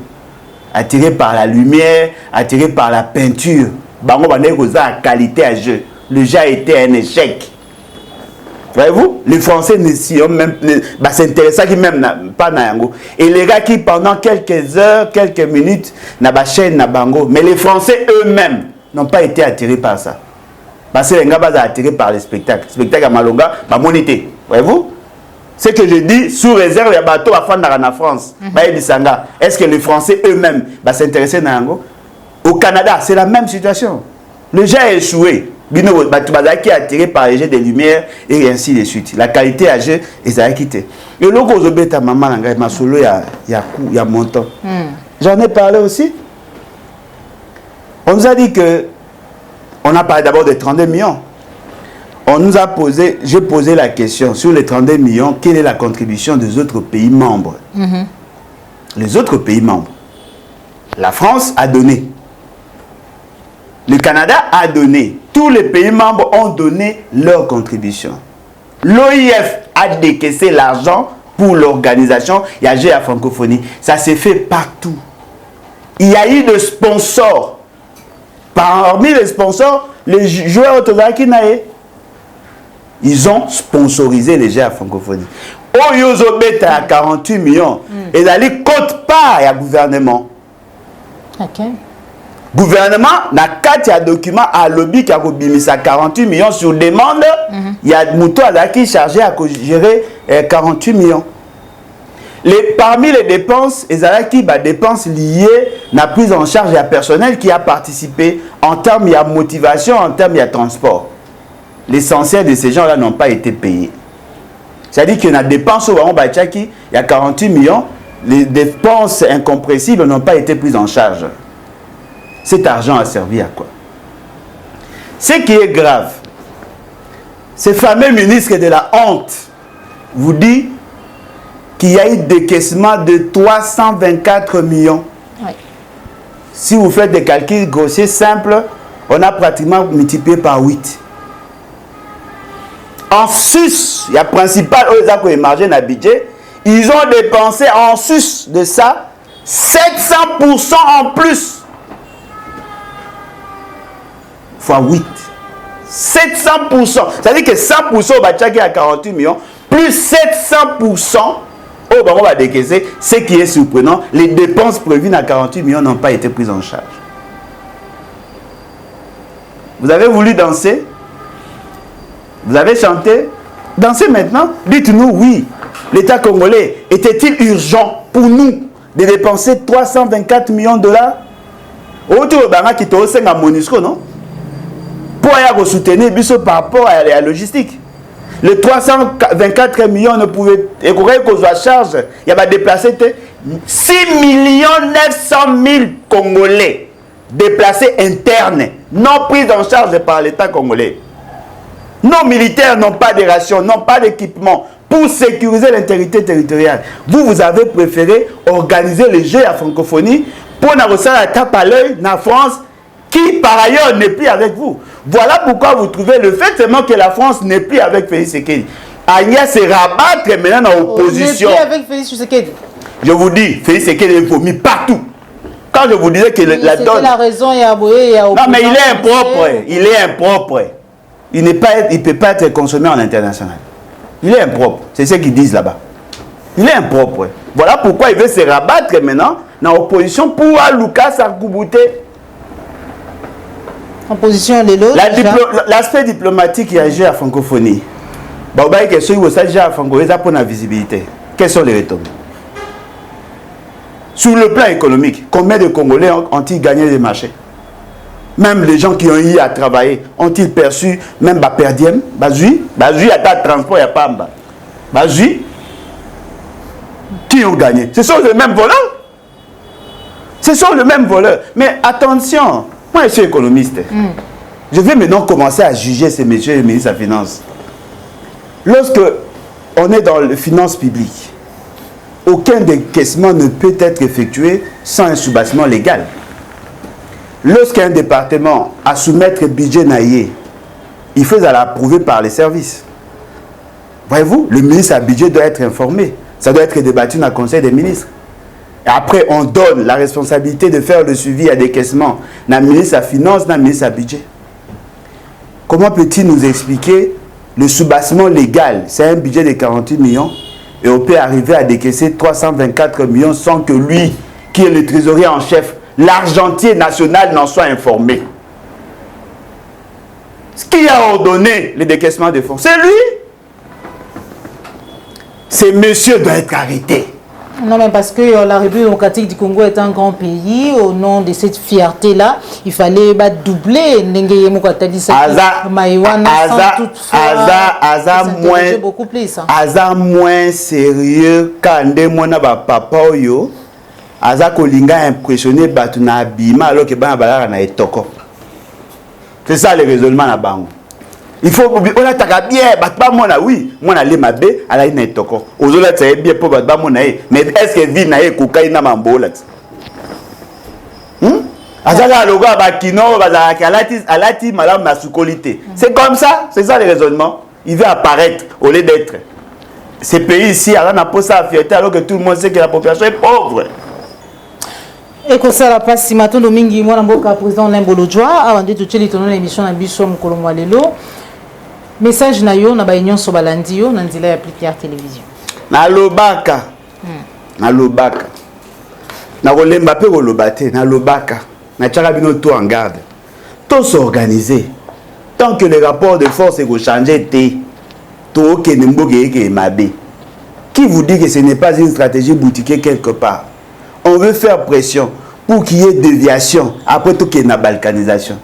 Speaker 2: attiré par la lumière, attiré par la peinture. Bango Bandé Goza a qualité à jeu. Le jeu a été un échec. Voyez-vous? Les Français ne s'y ont même c'est intéressant qui même pas Nayango. Et les gars qui pendant quelques heures, quelques minutes n'a pas chaîne na bango, mais les Français eux-mêmes n'ont pas été attirés par ça. Parce que les gars sont attirés par les spectacles. Spectacle à Malonga, bah monité. Voyez-vous? Ce que je dis, sous réserve, les bateaux à fondre en France. Est-ce que les Français eux-mêmes s'intéressent à Nayango? Au Canada, c'est la même situation. Le jeu a échoué. Bino qui est attiré par les jeux de lumière et ainsi de suite. La qualité à jeu, ils ont quitté. Et le gros obéta maman, ma solo, il y a montant. J'en ai parlé aussi. On nous a dit que on a parlé d'abord des 32 millions. On nous a posé, j'ai posé la question sur les 32 millions, quelle est la contribution des autres pays membres? Les autres pays membres. La France a donné. Le Canada a donné. Tous les pays membres ont donné leur contribution. L'OIF a décaissé l'argent pour l'organisation. Il y a Jeux à francophonie. Ça s'est fait partout. Il y a eu des sponsors. Parmi les sponsors, les joueurs automatisés, ils ont sponsorisé les Jeux à francophonie. Oyozo Beta à 48 millions. Et d'aller côte part à gouvernement.
Speaker 1: Ok.
Speaker 2: Gouvernement, n'a 4 documents à lobby qui a mis 48 millions sur demande. Il y a Mouto qui chargé à gérer 48 millions. Parmi les dépenses, il y a des dépenses liées à la prise en charge du personnel qui a participé en termes de motivation, en termes de transport. L'essentiel de ces gens-là n'ont pas été payés. C'est-à-dire qu'il y a des dépenses au il y a 48 millions, les dépenses incompressibles n'ont pas été prises en charge. Cet argent a servi à quoi? Ce qui est grave, ce fameux ministre de la honte vous dit qu'il y a eu décaissement de 324 millions. Oui. Si vous faites des calculs grossiers simples, on a pratiquement multiplié par 8. En sus, il y a principal margé dans le budget, ils ont dépensé en sus de ça 700% en plus. Fois 8. 700%. C'est-à-dire que 100% au à 48 millions, plus 700% on va décaisser. Ce qui est surprenant, les dépenses prévues à 48 millions n'ont pas été prises en charge. Vous avez voulu danser? Vous avez chanté? Dansez maintenant? Dites-nous oui. L'État congolais était-il urgent pour nous de dépenser 324 millions de dollars? Autour de qui te senga MONUSCO, non? Pour y soutenir biso par rapport à la logistique. Les 324 millions ne pouvaient et qu'on soit charge, il y a déplacé 6 900 000 Congolais déplacés internes, non pris en charge par l'État congolais. Nos militaires n'ont pas de rations, n'ont pas d'équipement pour sécuriser l'intégrité territoriale. Vous avez préféré organiser les Jeux à francophonie pour nous la tape à l'œil dans la France, qui par ailleurs n'est plus avec vous. Voilà pourquoi vous trouvez le fait seulement que la France n'est plus avec Félix Tshisekedi. Agnès se rabattre maintenant dans l'opposition.
Speaker 1: On n'est plus avec Félix Tshisekedi.
Speaker 2: Je vous dis, Félix Tshisekedi est vomi partout. Quand je vous disais que la donne...
Speaker 1: la raison, il y a
Speaker 2: non, mais il est impropre. Il est impropre. Il ne peut pas être consommé en international. Il est impropre. C'est ce qu'ils disent là-bas. Il est impropre. Voilà pourquoi il veut se rabattre maintenant dans l'opposition pour Lucas Arkoubouté.
Speaker 1: En position de l'autre.
Speaker 2: L'aspect diplomatique qui a joué à francophonie. Bah, vous que ceux qui ont déjà à francophonie, ça pour la visibilité. Quelles sont les retombées? Sur le plan économique, combien de Congolais ont-ils gagné des marchés? Même les gens qui ont eu à travailler, ont-ils perçu même per diem? Bazui à ta transport, il n'y a pas de Bazui. Qui ont gagné? Ce sont les mêmes voleurs. Ce sont les mêmes voleurs. Mais attention, moi je suis économiste. Je vais maintenant commencer à juger ces messieurs et ministres de la Finance. Lorsque on est dans les finances publiques, aucun décaissement ne peut être effectué sans un soubassement légal. Lorsqu'un département a soumettre un budget naïe, il faut l'approuver par les services. Voyez-vous, le ministre à budget doit être informé. Ça doit être débattu dans le Conseil des ministres. Et après, on donne la responsabilité de faire le suivi à décaissement dans le ministre à Finance, dans le ministre à budget. Comment peut-il nous expliquer le soubassement légal? C'est un budget de 48 millions et on peut arriver à décaisser 324 millions sans que lui, qui est le trésorier en chef, l'argentier national, n'en soit informé. Ce qui a ordonné le décaissement des fonds, c'est lui. Ces messieurs doivent être arrêtés.
Speaker 1: Non, mais parce que la République démocratique du Congo est un grand pays, au nom de cette fierté-là, il fallait doubler beaucoup plus.
Speaker 2: Aza moins sérieux quand demona ba papa yo. Aza kolinga impressionné batuna abima alors que bana balala na etoko. C'est ça le raisonnement na bango. Il faut on attaque bien batba mona oui, mona le mabe ala ina etoko. Ozola tsaye bien pour batba mona mais est-ce que vie na e kukai na mambola? Azala logo abakino bazala alati malam na sukolité. C'est comme ça, c'est ça le raisonnement. Il veut apparaître au lieu d'être. Ces pays ici, alors n'a pas ça fierté alors que tout le monde sait que la population est pauvre.
Speaker 1: Et que ça la passe si matin domingi moi na président Limbolo Joa avant de toucher l'émission na biso mukolo lelo. Message na yo na ba union so balandi yo na nzela ya appliquer télévision. Na lobaka. Na lobaka. Na kolemba pe kolobate na lobaka. Na tchaka bino tout en garde. Tout s'organiser. Tant que les rapports de force vont changer, qui vous dit que ce n'est pas une stratégie boutiquée quelque part? On veut faire pression pour qu'il y ait déviation après tout qu'il y ait une balkanisation.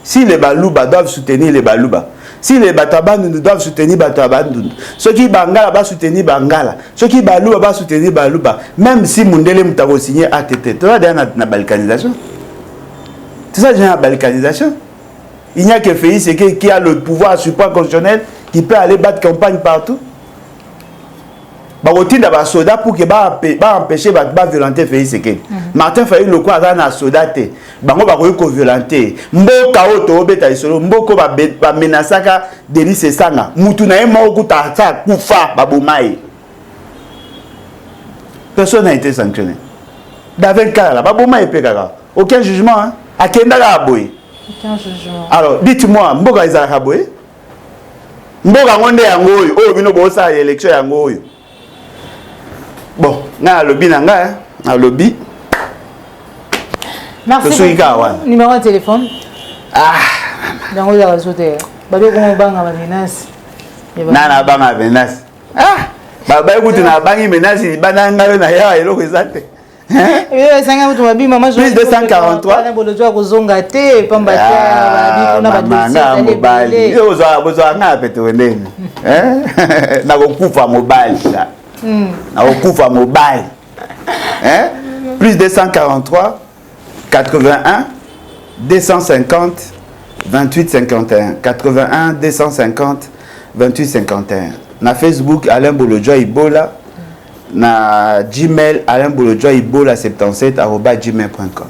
Speaker 1: Si les Balouba doivent soutenir les Balouba, si les Batabandou doivent soutenir Batabandou, ceux qui Bangala doivent soutenir Bangala, ceux qui Balouba doivent soutenir Balouba, même si Mundele Moutavo signé ATT, tu vois déjà la balkanisation. C'est ça déjà la balkanisation. Il n'y a que Félix qui a le pouvoir suprême constitutionnel qui peut aller battre campagne partout. Il y a des soldats pour empêcher de violenter Félix Tshisekedi. Martin Fayulu le quoi dans soldat te. Bango ba ko violenter. Mboka oto obeta isolo mboko ba menasaka Denis Sanga. Mutu na emo okuta ta kufa babomai. Personne n'a été sanctionné. David Kala babomai pekaka. Aucun jugement hein. Akenda la boy. Aucun jugement.
Speaker 2: Alors, dites-moi, mboka ezalaka boye? Mboka ngonde yango oyo, oyo bino bosa élection yango oyo. Bon, na lobby na nga hein, na lobby.
Speaker 1: Merci. Numéro de téléphone.
Speaker 2: Ah,
Speaker 1: dango ya réseauté. Babe ko banga ba menace.
Speaker 2: Na banga menace. Ah, baba ekuti na bangi menace bana nga na ya eloko ezate. Plus 243. Plus 243, 81, 250, 28 51. 81, 250, 28 51. Na Facebook, Alain Bolodjoa Ibola. Na Gmail, Alain Bolodjoa Ibola 77@gmail.com.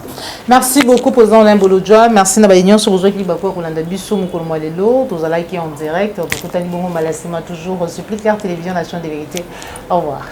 Speaker 1: Merci beaucoup, président Alain Bolodjoa. Merci na baignon sur vous qui bakwa kolanda biso mukolo mwalelo. Tozala qui en direct. Tokutani bongo malasima toujours. Supplie Claire Télévision Nation des Vérités. Au revoir.